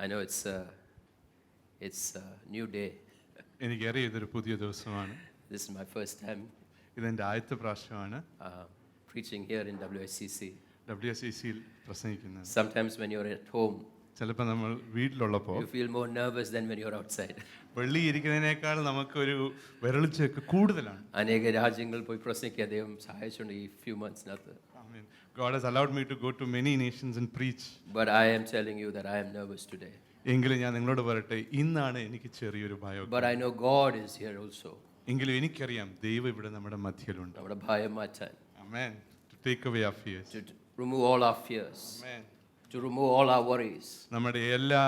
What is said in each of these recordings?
I know it's a new day. എനിക്കറിയാം ഇതൊരു പുതിയ ദിവസമാണ്. This is my first time ഇതെൻ്റെ ആദ്യത്തെ പ്രാവശ്യമാണ് preaching here in WSCC. WSCCയിൽ പ്രസംഗിക്കുന്നത്. Sometimes when you're at home, ചിലപ്പോൾ നമ്മൾ വീട്ടിലുള്ളപ്പോൾ you feel more nervous than when you're outside. വെള്ളി ഇരിക്കുന്നതിനേക്കാൾ നമുക്കൊരു വിരളിച്ചൊക്കെ കൂടുതലാണ്. അനേക രാജ്യങ്ങൾ പോയി പ്രസംഗിക്കാൻ ദൈവം സഹായിച്ചുണ്ട് ഈ few monthsനകത്ത്. God has allowed me to go to many nations and preach. But I am telling you that I am nervous today. എങ്കിലും ഞാൻ നിങ്ങളോട് പറയട്ടെ, ഇന്നാണ് എനിക്ക് ചെറിയൊരു ഭയം. But I know God is here also. എങ്കിലും എനിക്കറിയാം ദൈവം ഇവിടെ നമ്മുടെ മധ്യയിലുണ്ട്. നമ്മുടെ ഭയം മാറ്റാൻ. Amen. To take away our fears. To remove all our fears. Amen. To remove all our worries. നമ്മുടെ എല്ലാ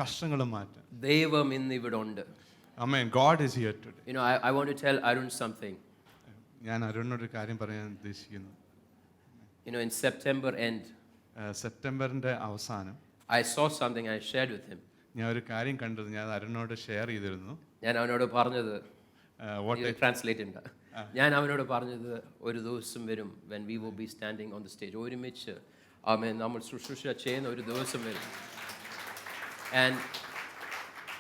കഷ്ടങ്ങളും മാറ്റാൻ ദൈവം ഇന്ന് ഇവിടെ ഉണ്ട്. Amen. God is here today. You know, I want to tell Arun something. ഞാൻ അരുണിനോട് ഒരു കാര്യം പറയാൻ ഉദ്ദേശിക്കുന്നു. You know, in September end, സെപ്റ്റംബറിന്റെ അവസാനം I saw something I shared with him. ഞാൻ ഒരു കാര്യം കണ്ടത് ഞാൻ അരുണിനോട് ഷെയർ ചെയ്തിരുന്നു. ഞാൻ അവനോട് പറഞ്ഞത് ട്രാൻസ്ലേറ്റ് ഉണ്ട്. ഞാൻ അവനോട് പറഞ്ഞത് ഒരു ദിവസം വരും when we will be standing on the stage. ഒരുമിച്ച് നമ്മൾ ശുശ്രൂഷ ചെയ്യുന്ന ഒരു ദിവസം വരും. And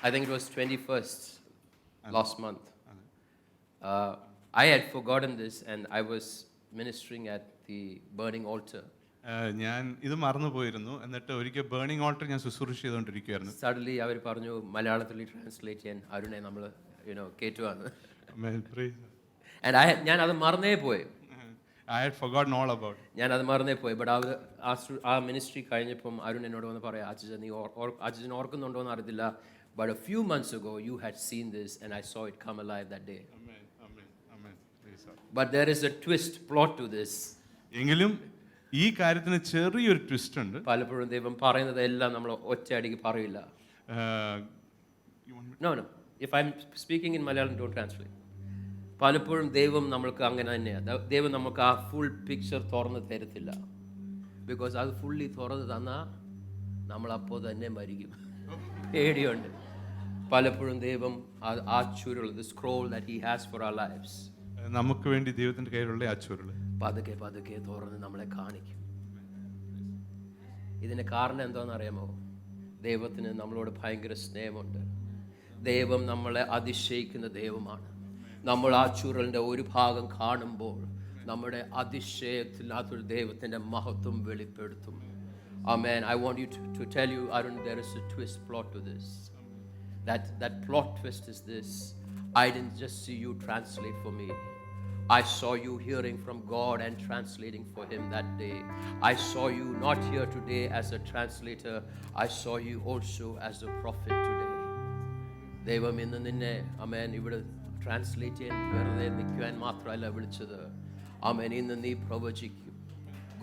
I think it was 21st last month. I had forgotten this and I was ministering at the burning altar. ഞാൻ ഇത് മറന്നുപോയിരുന്നു. എന്നിട്ട് ഒരിക്കൽ ബേണിംഗ് ഓൾട്ടർ ഞാൻ ശുശ്രൂഷ ചെയ്തുകൊണ്ടിരിക്കുകയായിരുന്നു. സഡൻലി അവർ പറഞ്ഞു മലയാളത്തിൽ ട്രാൻസ്ലേറ്റ് ചെയ്യാൻ അരുണെ നമ്മൾ കേട്ടുവാന്ന്. And ഞാൻ അത് മറന്നേ പോയി. I had forgotten all about it. ഞാൻ അത് മറന്നേ പോയി. ബട്ട് ആ മിനിസ്ട്രി കഴിഞ്ഞപ്പം അരുൺ എന്നോട് വന്ന് പറയാം, അച്ഛൻ ഓർക്കുന്നുണ്ടോ എന്ന് അറിയത്തില്ല, but a few months ago you had seen this and I saw it come alive that day. But there is a twist plot to this. എങ്കിലും ഈ കാര്യത്തിന് ചെറിയൊരു ട്വിസ്റ്റ് ഉണ്ട്. പലപ്പോഴും ദൈവം പറയുന്നത് എല്ലാം നമ്മൾ ഒറ്റയടിക്ക് പറയില്ല. No, if I'm speaking in Malayalam, don't translate. പലപ്പോഴും ദൈവം നമ്മൾക്ക് അങ്ങനെ തന്നെയാണ്. ദൈവം നമുക്ക് ആ ഫുൾ പിക്ചർ തുറന്ന് തരത്തില്ല. ബിക്കോസ് അത് ഫുള്ളി തുറന്ന് തന്നാൽ നമ്മളപ്പോൾ തന്നെ മരിക്കും. പേടിയുണ്ട്. പലപ്പോഴും ദൈവം ആ ചുരുൾ, the scroll that he has for our lives, നമുക്ക് വേണ്ടി ദൈവത്തിന്റെ കയ്യിലുള്ള ആ ചുരുൾ പതുക്കെ പതുക്കെ തുറന്ന് നമ്മളെ കാണിക്കും. ഇതിന് കാരണം എന്താണെന്ന് അറിയാമോ? ദൈവത്തിന് നമ്മളോട് ഭയങ്കര സ്നേഹമുണ്ട്. ദൈവം നമ്മളെ അതിശയിക്കുന്ന ദൈവമാണ്. നമ്മൾ ആ ചുരുളിൻ്റെ ഒരു ഭാഗം കാണുമ്പോൾ നമ്മുടെ അതിശയത്തിനകത്തൊരു ദൈവത്തിൻ്റെ മഹത്വം വെളിപ്പെടുത്തും. Amen. I want you to tell you, Arun, there is a twist plot to this. That plot twist is this. I didn't just see you translate for me. I saw you hearing from God and translating for Him that day. I saw you not here today as a translator. I saw you also as a prophet today. ദൈവം ഇന്ന് നിന്നെ അമേൻ ഇവിടെ translate ചെയ്യാൻ വെറുതെ നിൽക്കുവാൻ മാത്രമല്ല വിളിച്ചത്. അമേൻ ഇന്ന് നീ പ്രവചിക്കും.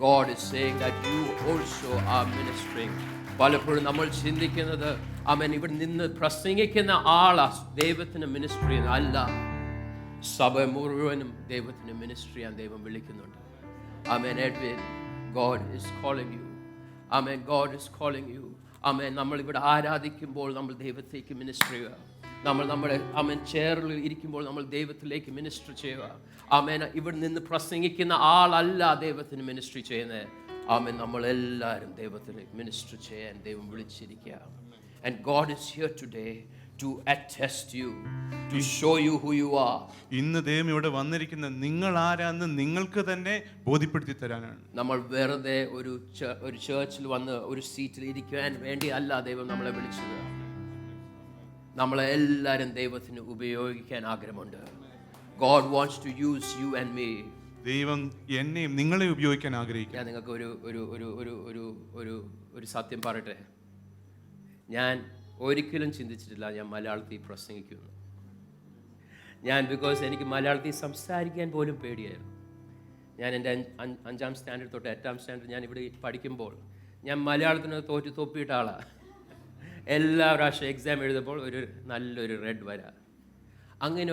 God is saying that you also are ministering. പലപ്പോഴും നമ്മൾ ചിന്തിക്കുന്നത് അമേൻ ഇവിടെ നിന്ന് പ്രസംഗിക്കുന്ന ആളാ ദൈവത്തിന് മിനിസ്ട്രി അല്ല. സഭ മുഴുവനും ദൈവത്തിന് മിനിസ്ട്രി ചെയ്യാൻ ദൈവം വിളിക്കുന്നുണ്ട്. Amen. Edwin, God is calling you. Amen. God is calling you. Amen. നമ്മൾ ഇവിടെ ആരാധിക്കുമ്പോൾ നമ്മൾ ദൈവത്തേക്ക് മിനിസ്ട്രി ചെയ്യുക. നമ്മുടെ ആമേൻ ചെയറിൽ ഇരിക്കുമ്പോൾ നമ്മൾ ദൈവത്തിലേക്ക് മിനിസ്ട്രി ചെയ്യുക. ആമേൻ. ഇവിടെ നിന്ന് പ്രസംഗിക്കുന്ന ആളല്ല ദൈവത്തിന് മിനിസ്ട്രി ചെയ്യുന്നത്. ആമേൻ. നമ്മളെല്ലാവരും ദൈവത്തിന് മിനിസ്ട്രി ചെയ്യാൻ ദൈവം വിളിച്ചിരിക്കുക. And God is here today to attest you, to show you who you are. ഇന്ന് ദൈവം ഇവിടെ വന്നിരിക്കുന്ന നിങ്ങൾ ആരാന്ന് നിങ്ങൾക്ക് തന്നെ ബോധ്യപ്പെടുത്തി തരാനാണ്. നമ്മൾ വെറുതെ ഒരു ചർച്ചിൽ വന്ന് ഒരു സീറ്റിൽ ഇരിക്കാൻ വേണ്ടി അല്ല ദൈവം നമ്മളെ വിളിച്ചത്. നമ്മളെ എല്ലാവരും ദൈവത്തിന് ഉപയോഗിക്കാൻ ആഗ്രഹമുണ്ട്. God wants to use you and me. ദൈവം എന്നെയും നിങ്ങളെ ഉപയോഗിക്കാൻ ആഗ്രഹിക്കുന്നു. ഞാൻ നിങ്ങൾക്ക് ഒരു സത്യം പറയട്ടെ. ഞാൻ ഒരിക്കലും ചിന്തിച്ചിട്ടില്ല ഞാൻ മലയാളത്തിൽ പ്രസംഗിക്കുന്നു. ബിക്കോസ് എനിക്ക് മലയാളത്തിൽ സംസാരിക്കാൻ പോലും പേടിയായിരുന്നു. ഞാൻ എൻ്റെ 5ാം സ്റ്റാൻഡേർഡ് തൊട്ട് 8ാം സ്റ്റാൻഡേർഡ് ഞാൻ ഇവിടെ പഠിക്കുമ്പോൾ ഞാൻ മലയാളത്തിന് തോപ്പിയിട്ട ആളാണ്. എല്ലാ പ്രാവശ്യം എക്സാം എഴുതുമ്പോൾ നല്ലൊരു റെഡ് വര. അങ്ങനെ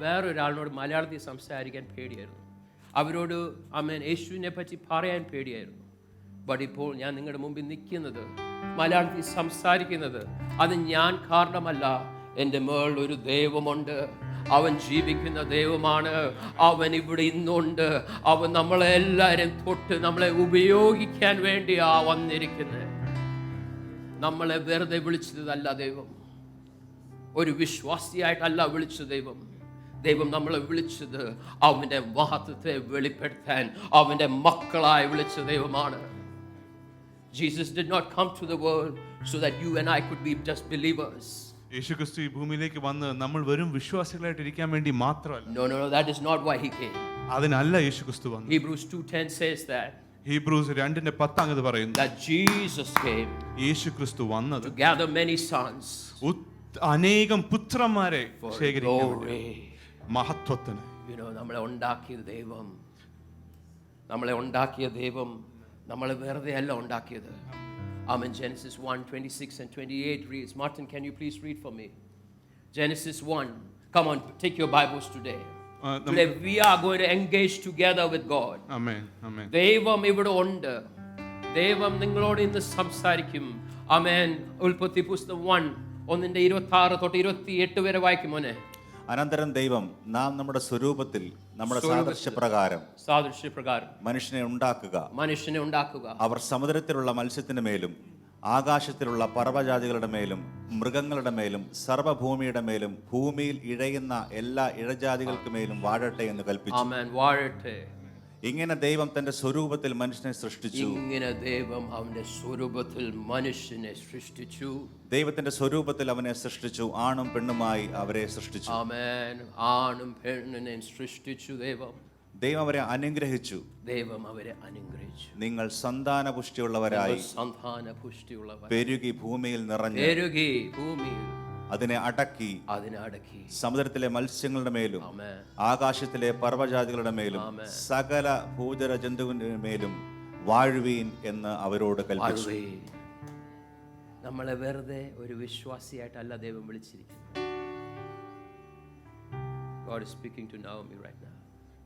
വേറൊരാളിനോട് മലയാളത്തിൽ സംസാരിക്കാൻ പേടിയായിരുന്നു. അവരോട് ആമേൻ യേശുവിനെ പറ്റി പറയാൻ പേടിയായിരുന്നു. ബട്ട് ഇപ്പോൾ ഞാൻ നിങ്ങളുടെ മുമ്പിൽ നിൽക്കുന്നത്, മലയാളത്തിൽ സംസാരിക്കുന്നത്, അത് ഞാൻ കാരണമല്ല. എൻ്റെ മേൾ ഒരു ദൈവമുണ്ട്. അവൻ ജീവിക്കുന്ന ദൈവമാണ്. അവൻ ഇവിടെ ഇന്നുണ്ട്. അവൻ നമ്മളെല്ലാവരും തൊട്ട് നമ്മളെ ഉപയോഗിക്കാൻ വേണ്ടിയാ വന്നിരിക്കുന്നത്. നമ്മളെ വെറുതെ വിളിച്ചതല്ല ദൈവം. ഒരു വിശ്വാസിയായിട്ടല്ല വിളിച്ച ദൈവം. ദൈവം നമ്മളെ വിളിച്ചത് അവന്റെ മഹത്വത്തെ വെളിപ്പെടുത്താൻ, അവന്റെ മക്കളായി വിളിച്ച ദൈവമാണ്. Jesus did not come to the world so that you and I could be just believers. യേശുക്രിസ്തു ഈ ഭൂമിയിലേക്ക് വന്ന് നമ്മൾ വെറും വിശ്വാസികളായിട്ട് ഇരിക്കാൻ വേണ്ടി മാത്രമല്ല. No, that is not why he came. അതിനല്ല യേശുക്രിസ്തു വന്നത്. Hebrews 2:10 says that. ഹീബ്രൂസ് 2:10 അങ്ങ് പറയുന്നു. That Jesus came. യേശുക്രിസ്തു വന്നത് to gather many sons. അനേകം പുത്രന്മാരെ ശേഖരിക്കാൻ മഹത്വത്തിന്. നമ്മളെ ഉണ്ടാക്കിയ ദൈവം നമ്മളെ വെറുതെ അല്ല ഉണ്ടാക്കിയത്. Genesis 1:26 and 28 reads. Martin, can you please read for me? Genesis 1. Come on, take your Bibles today. Today we are going to engage together with God. Amen. ദൈവം ഇവിടെ ഉണ്ട്. ദൈവം നിങ്ങളോട് ഇന്ന് സംസാരിക്കും. ഉൽപ്പത്തി പുസ്തകം 1:26-28 വരെ വായിക്കും മോനെ. അനന്തരം ദൈവം നാം നമ്മുടെ സ്വരൂപത്തിൽ നമ്മുടെ സാദൃശ്യപ്രകാരം മനുഷ്യനെ ഉണ്ടാക്കുക. അവർ സമുദ്രത്തിലുള്ള മത്സ്യത്തിന്റെ മേലും ആകാശത്തിലുള്ള പർവ്വജാതികളുടെ മേലും മൃഗങ്ങളുടെ മേലും സർവ്വഭൂമിയുടെ മേലും ഭൂമിയിൽ ഇഴയുന്ന എല്ലാ ഇഴജാതികൾക്ക് മേലും വാഴട്ടെ എന്ന് കൽപ്പിച്ചു. ഇങ്ങനെ ദൈവം തന്റെ സ്വരൂപത്തിൽ മനുഷ്യനെ സൃഷ്ടിച്ചു. ദൈവത്തിന്റെ സ്വരൂപത്തിൽ അവനെ സൃഷ്ടിച്ചു, ആണും പെണ്ണുമായി അവരെ സൃഷ്ടിച്ചു. ആണും പെണ്ണിനെ സൃഷ്ടിച്ചു ദൈവം അവരെ അനുഗ്രഹിച്ചു. നിങ്ങൾ സന്താന പുഷ്ടിയുള്ളവരായി പെരുകി ഭൂമിയിൽ നിറഞ്ഞു അതിനെ അടക്കി സമുദ്രത്തിലെ മത്സ്യങ്ങളുടെ മേലും ആകാശത്തിലെ പർവ്വജാതികളുടെ മേലും സകല ഭൂചര ജന്തുവിന്റെ മേലും വാഴുവീൻ എന്ന് അവരോട് കൽപ്പിച്ചു. നമ്മളെ വെറുതെ ഒരു വിശ്വാസിയായിട്ടല്ല ദൈവം വിളിച്ചിരിക്കുന്നത്. God is speaking to Naomi right now.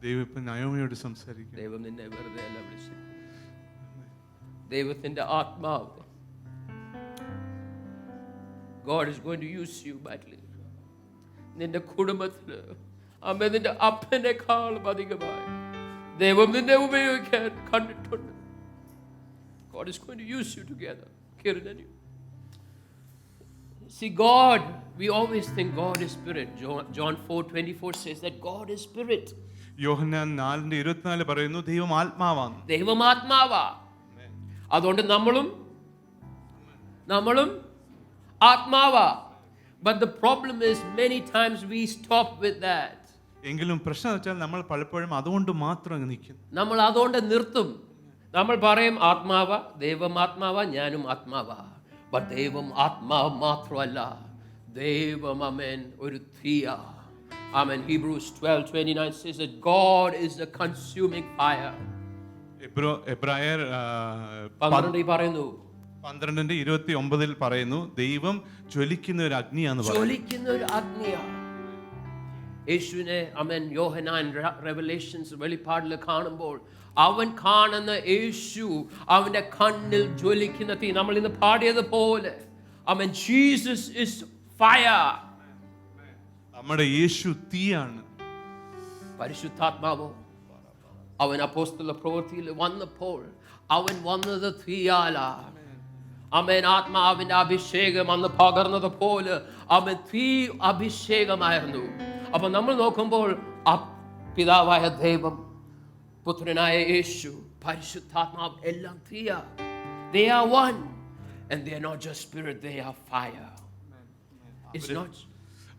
ദൈവം ഇപ്പോ നയോമിയോട് സംസാരിക്കുന്നു. ദൈവം നിന്നെ വെറുതെ അല്ല വിളിച്ചത്. ദൈവത്തിന്റെ ആത്മാവ് God is going to use you badly. നിന്റെ കുടുംബത്തില് നിന്റെ അപ്പനെക്കാളും അധികമായി ദൈവം നിന്നെ ഉപയോഗിക്കാൻ കണ്ടിട്ടുണ്ട്. God is going to use you together, Kiran and you. See, God, we always think God is spirit. John 4:24 says that God is spirit. യോഹന്നാൻ 4:24 പറയുന്നു ദൈവം ആത്മാവാണ്. ദൈവം ആത്മാവാ. അതുകൊണ്ട് നമ്മളും ആത്മാവാ. But the problem is many times we stop with that. എങ്കിലും പ്രശ്നം വെച്ചാൽ നമ്മൾ പലപ്പോഴും അതുകൊണ്ട് മാത്രം അങ്ങ് നിൽക്കും. നമ്മൾ അതുകൊണ്ട് നിർത്തും. നമ്മൾ പറയും ആത്മാവാ, ദൈവം ആത്മാവാ, ഞാനും ആത്മാവാ. But ദൈവം ആത്മാവ് മാത്രമല്ല, ദൈവം ഒരു തീയാ. Hebrews 12:29 says that God is a consuming fire. എബ്രായർ 12:29 പറയുന്നു ദൈവം ജ്വലിക്കുന്ന ഒരു അഗ്നിയാന്ന് പറയുന്നു. യേശുവിനെ യോഹന്നാൻ റെവലേഷൻസ് വെളിപ്പാടിൽ കാണുമ്പോൾ അവൻ കാണുന്ന യേശു അവന്റെ കണ്ണിൽ ജ്വലിക്കുന്ന തീ. നമ്മൾ ഇന്ന് പാടിയതുപോലെ ജീസസ് ഇസ് ഫയർ. നമ്മുടെ യേശു തീയാണ്. പരിശുദ്ധാത്മാവോ അവൻ അപ്പോസ്തല പ്രവൃത്തിയിൽ വന്നപ്പോൾ അവൻ വന്നത് തീയാലാ. ആത്മാവിന്റെ അഭിഷേകം അന്ന് പകർന്നതുപോലെ അവൻ തീ അഭിഷേകമായിരുന്നു. അപ്പൊ നമ്മൾ നോക്കുമ്പോൾ പിതാവായ ദൈവം, പുത്രനായ യേശു, പരിശുദ്ധാത്മാവ് എല്ലാം തീയാ. They are one and they are not just spirit, they are fire. It's not.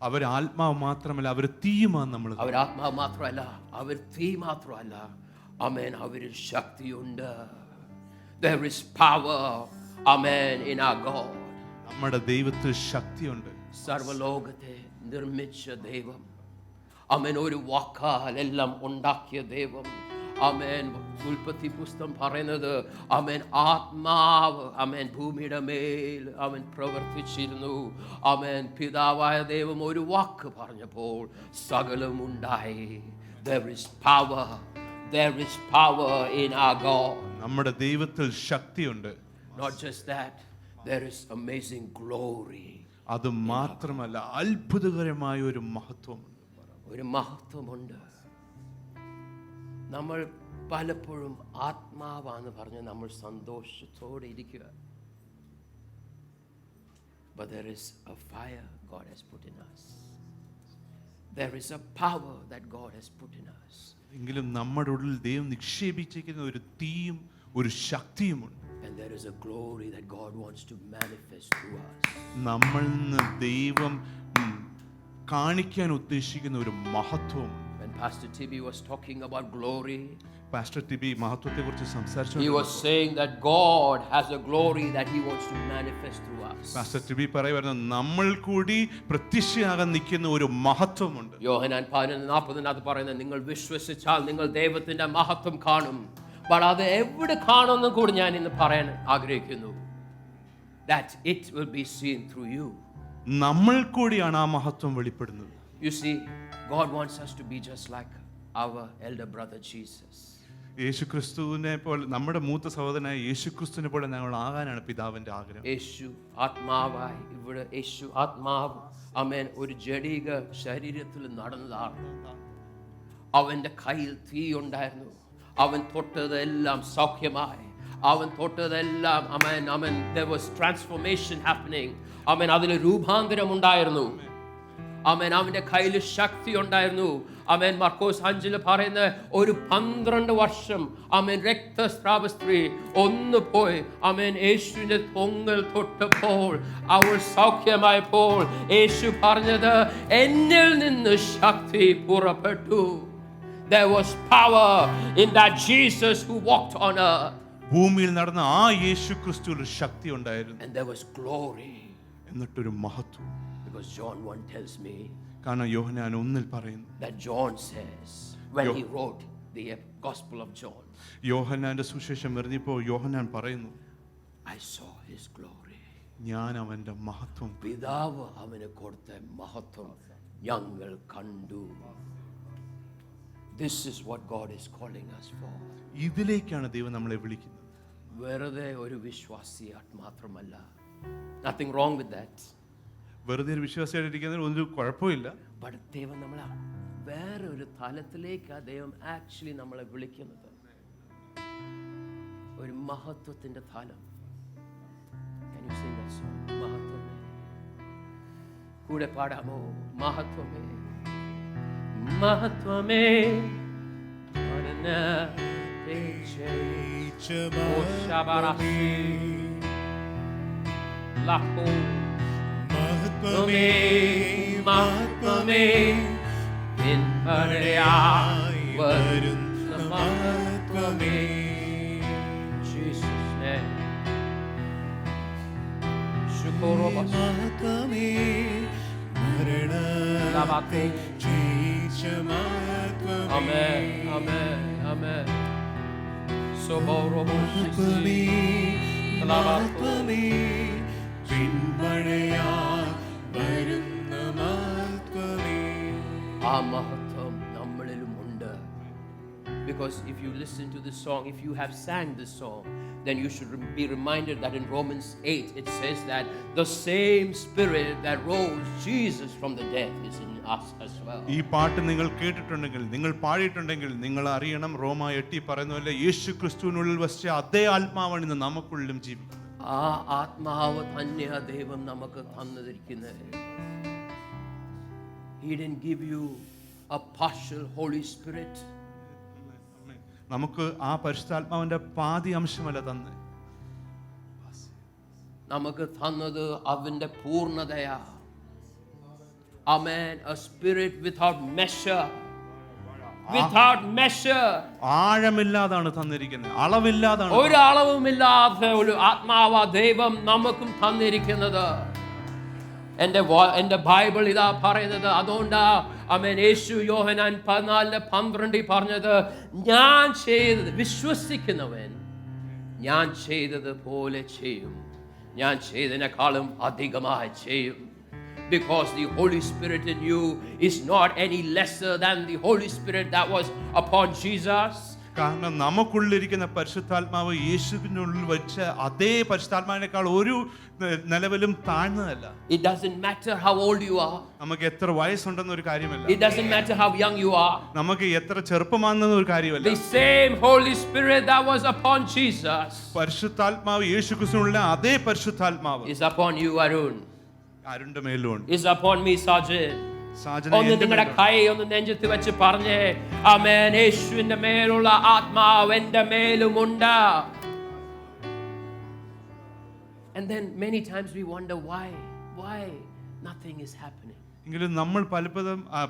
അവർ ആത്മാവ് മാത്രമല്ല, അവർ തീയുമാണ്. നമ്മൾ അവർ ആത്മാവ് മാത്രമല്ല, അവർ തീ മാത്രമല്ല. അവരിൽ ശക്തിയുണ്ട്. There is power, in our God. നമ്മുടെ ദൈവത്തിൽ ശക്തിയുണ്ട്. സർവ്വലോകത്തെ നിർമ്മിച്ച ദൈവം, ഒരു വാക്കാൽ എല്ലാം ഉണ്ടാക്കിയ ദൈവം. ഉൽപ്പത്തി പുസ്തകം പറയുന്നത് ആത്മാവ് ഭൂമിയുടെ മേൽ പ്രവർത്തിച്ചിരുന്നു. പിതാവായ ദൈവം ഒരു വാക്ക് പറഞ്ഞപ്പോൾ സകലം ഉണ്ടായി. There is power in our God. നമ്മുടെ ദൈവത്തിൽ ശക്തിയുണ്ട്. Not just that, there is amazing glory. അത് മാത്രമല്ല, അത്ഭുതകരമായ ഒരു മഹത്വമുണ്ട്. നമ്മൾ പലപ്പോഴും ആത്മാവാന്ന് പറഞ്ഞ് നമ്മൾ സന്തോഷത്തോടെ ഇരിക്കുക. But there is a fire God has put in us. There is a power that God has put in us. എങ്കിലും നമ്മുടെ ഉള്ളിൽ ദൈവം നിക്ഷേപിച്ചിരിക്കുന്ന ഒരു തീയും ഒരു ശക്തിയുമുണ്ട്. And there is a glory that God wants to manifest through us. നമ്മളിൽ നിന്ന് ദൈവം കാണിക്കാൻ ഉദ്ദേശിക്കുന്ന ഒരു മഹത്വം. When Pastor Tibi was talking about glory, pastor TB മഹത്വത്തെക്കുറിച്ച് സംസാരിച്ചു. He was saying that God has a glory that he wants to manifest through us. Pastor TB പറയുന്നു നമ്മൾ കൂടി പ്രത്യക്ഷയാകാൻ നിൽക്കുന്ന ഒരു മഹത്വമുണ്ട്. യോഹന്നാൻ 11:40 പറയുന്നത് നിങ്ങൾ വിശ്വസിച്ചാൽ നിങ്ങൾ ദൈവത്തിന്റെ മഹത്വം കാണും. But അത് എവിടെ കാണുമെന്ന് കൂടി ഞാൻ ഇന്ന് പറയാൻ ആഗ്രഹിക്കുന്നു. That it will be seen through you. നമ്മൾ കൂടിയാണ് ആ മഹത്വം വെളിപ്പെടുന്നത്. You see, God wants us to be just like our elder brother Jesus. യേശുക്രിസ്തുവിനെ പോലെ നമ്മുടെ മൂത്ത സഹോദരനായ യേശുക്രിസ്തുവിനെ പോലെ ഞങ്ങൾ ആകാനാണ് പിതാവിന്റെ ആഗ്രഹം. യേശു ആത്മാവായി ഇവിടെ യേശു ആത്മാവ് ആമേൻ ഒരു ജഡിക ശരീരത്തിൽ നടന്നതാണ്. അവന്റെ കയ്യിൽ തീ ഉണ്ടായിരുന്നു. അവൻ തൊട്ടതെല്ലാം സൗഖ്യമായി. അവൻ തൊട്ടതെല്ലാം ആമേൻ there was transformation happening. ആമേൻ അതിൽ രൂപാന്തരം ഉണ്ടായിരുന്നു. ആമേൻ അവന്റെ കയ്യിൽ ശക്തി ഉണ്ടായിരുന്നു. ആമേൻ മർക്കോസ് 5 പറയുന്ന ഒരു 12 വർഷം ആമേൻ രക്തസ്രാവ സ്ത്രീ ഒന്ന് പോയി ആമേൻ യേശുവിന്റെ തൊങ്ങൽ തൊട്ടപ്പോൾ അവൾ സൗഖ്യമായപ്പോൾ യേശു പറഞ്ഞത് എന്നിൽ നിന്ന് ശക്തി പുറപ്പെട്ടു. There was power in that Jesus who walked on earth. ഭൂമിയിൽ നടന്ന ആ യേശുക്രിസ്തുവിൽ ശക്തി ഉണ്ടായിരുന്നു. And there was glory. എന്നിട്ടൊരു മഹത്വം. Because John 1 tells me കാരണം യോഹന്നാൻ 1 പറയുന്നു that John says when he wrote the Gospel of John, യോഹന്നാന്റെ സുവിശേഷം എഴുതിയപ്പോൾ യോഹന്നാൻ പറയുന്നു I saw his glory. ഞാൻ അവന്റെ മഹത്വം പിതാവ് അവന് കൊടുത്ത മഹത്വം ഞങ്ങൾ കണ്ടു. This is what God is calling us for. ഇതിലേക്കാണ് ദൈവം നമ്മളെ വിളിക്കുന്നത്. വെറുതെ ഒരു വിശ്വാസിയായിട്ട് മാത്രമല്ല. Nothing wrong with that. വെറുതെ ഒരു വിശ്വാസിയായിട്ടിരിക്കുന്നതിൽ ഒരു കുഴപ്പമില്ല. But ദൈവം നമ്മളെ വേറെ ഒരു തലത്തിലേക്ക് ദൈവം ആക്ച്വലി നമ്മളെ വിളിക്കുന്നത്. ഒരു മഹത്വത്തിന്റെ തലം. Can you sing that song? മഹത്വമേ. കൂടെ പാടാമോ? മഹത്വമേ. മഹത്വമേ. മഹത്വമേ മഹത്വമേ പിൻപടയായി വരുന്ന മഹത്വമേ. Jesus name. മഹത്വമേ മരണത്തെ ജയിച്ച മഹത്വമേ. Amen amen amen. മഹത്വമേ മഹത്വമേ പിൻപടയായി വരുന്ന മഹത്വമേ. ആ മഹത്വം നമ്മളിലും ഉണ്ട്. Because if you listen to this song, if you have sang this song, then you should be reminded that in Romans 8 it says that the same spirit that rose Jesus from the dead is in us as well. ഈ പാട്ട് നിങ്ങൾ കേട്ടിട്ടുണ്ടെങ്കിൽ നിങ്ങൾ പാടിയിട്ടുണ്ടെങ്കിൽ നിങ്ങൾ അറിയണം റോമ 8 പറയുന്ന പോലെ യേശുക്രിസ്തുവിനുള്ളിൽ വസിച്ച അതേ ആത്മാവാണ് ഇന്ന് നമുക്കുള്ളിലും ജീവിക്കുന്നത്. ആ ആത്മാവ് തന്നെ ദൈവം നമുക്ക് തന്നിരിക്കുന്നത്. He didn't give you a partial Holy Spirit. നമുക്ക് ആ പരിശുദ്ധാത്മാവിന്റെ പാതി അംശമല്ല തന്നെ, നമുക്ക് തന്നത് അവന്റെ പൂർണ്ണതയാ. Amen. A spirit without measure. Without measure. ആഴമില്ലാതാണ് തന്നിരിക്കുന്നത്, അളവില്ലാതാണ്. ഒരു അളവുമില്ലാത്ത ഒരു ആത്മാവാ ദൈവം നമുക്കും തന്നിരിക്കുന്നത്. എൻ്റെ ബൈബിൾ ഇതാ പറയുന്നത്. അതുകൊണ്ടാ ആമേൻ യേശു യോഹന്നാൻ 14:12 പറഞ്ഞത്, ഞാൻ ചെയ്തത് വിശ്വസിക്കുന്നവൻ ഞാൻ ചെയ്തത് പോലെ ചെയ്യും, ഞാൻ ചെയ്തതിനേക്കാളും അധികമായി ചെയ്യും. Because the Holy Spirit in you is not any lesser than the Holy Spirit that was upon Jesus. കാരണം നമുക്കുള്ളിരിക്കുന്ന പരിശുദ്ധാത്മാവ് യേശുവിനുള്ളിൽ വെച്ച അതേ പരിശുദ്ധാത്മാവിനേക്കാൾ ഒരു നിലവിലും താഴ്ന്നതല്ല. It doesn't matter how old you are. നമുക്ക് എത്ര വയസ്സുണ്ടെന്ന ഒരു കാര്യമല്ല. It doesn't matter how young you are. നമുക്ക് എത്ര ചെറുപ്പമാണെന്ന ഒരു കാര്യമല്ല. The same Holy Spirit that was upon Jesus പരിശുദ്ധാത്മാവ് യേശുക്രിസ്തുവിനുള്ള അതേ പരിശുദ്ധാത്മാവ് is upon you, Arun. ആരുടെ മേലും ഉണ്ട്. is upon me, Sergeant. Sajana ഒന്ന് എൻ്റെ നിങ്ങളുടെ മേലുണ്ട്. കൈ ഒന്ന് നെഞ്ചത്ത് വെച്ച് പറഞ്ഞേ, ആമേൻ, യേശുവിന്റെ മേലുള്ള ആത്മാവ് എൻ്റെ മേലുമുണ്ട്. And then many times we wonder why nothing is happening. എങ്കിലും നമ്മൾ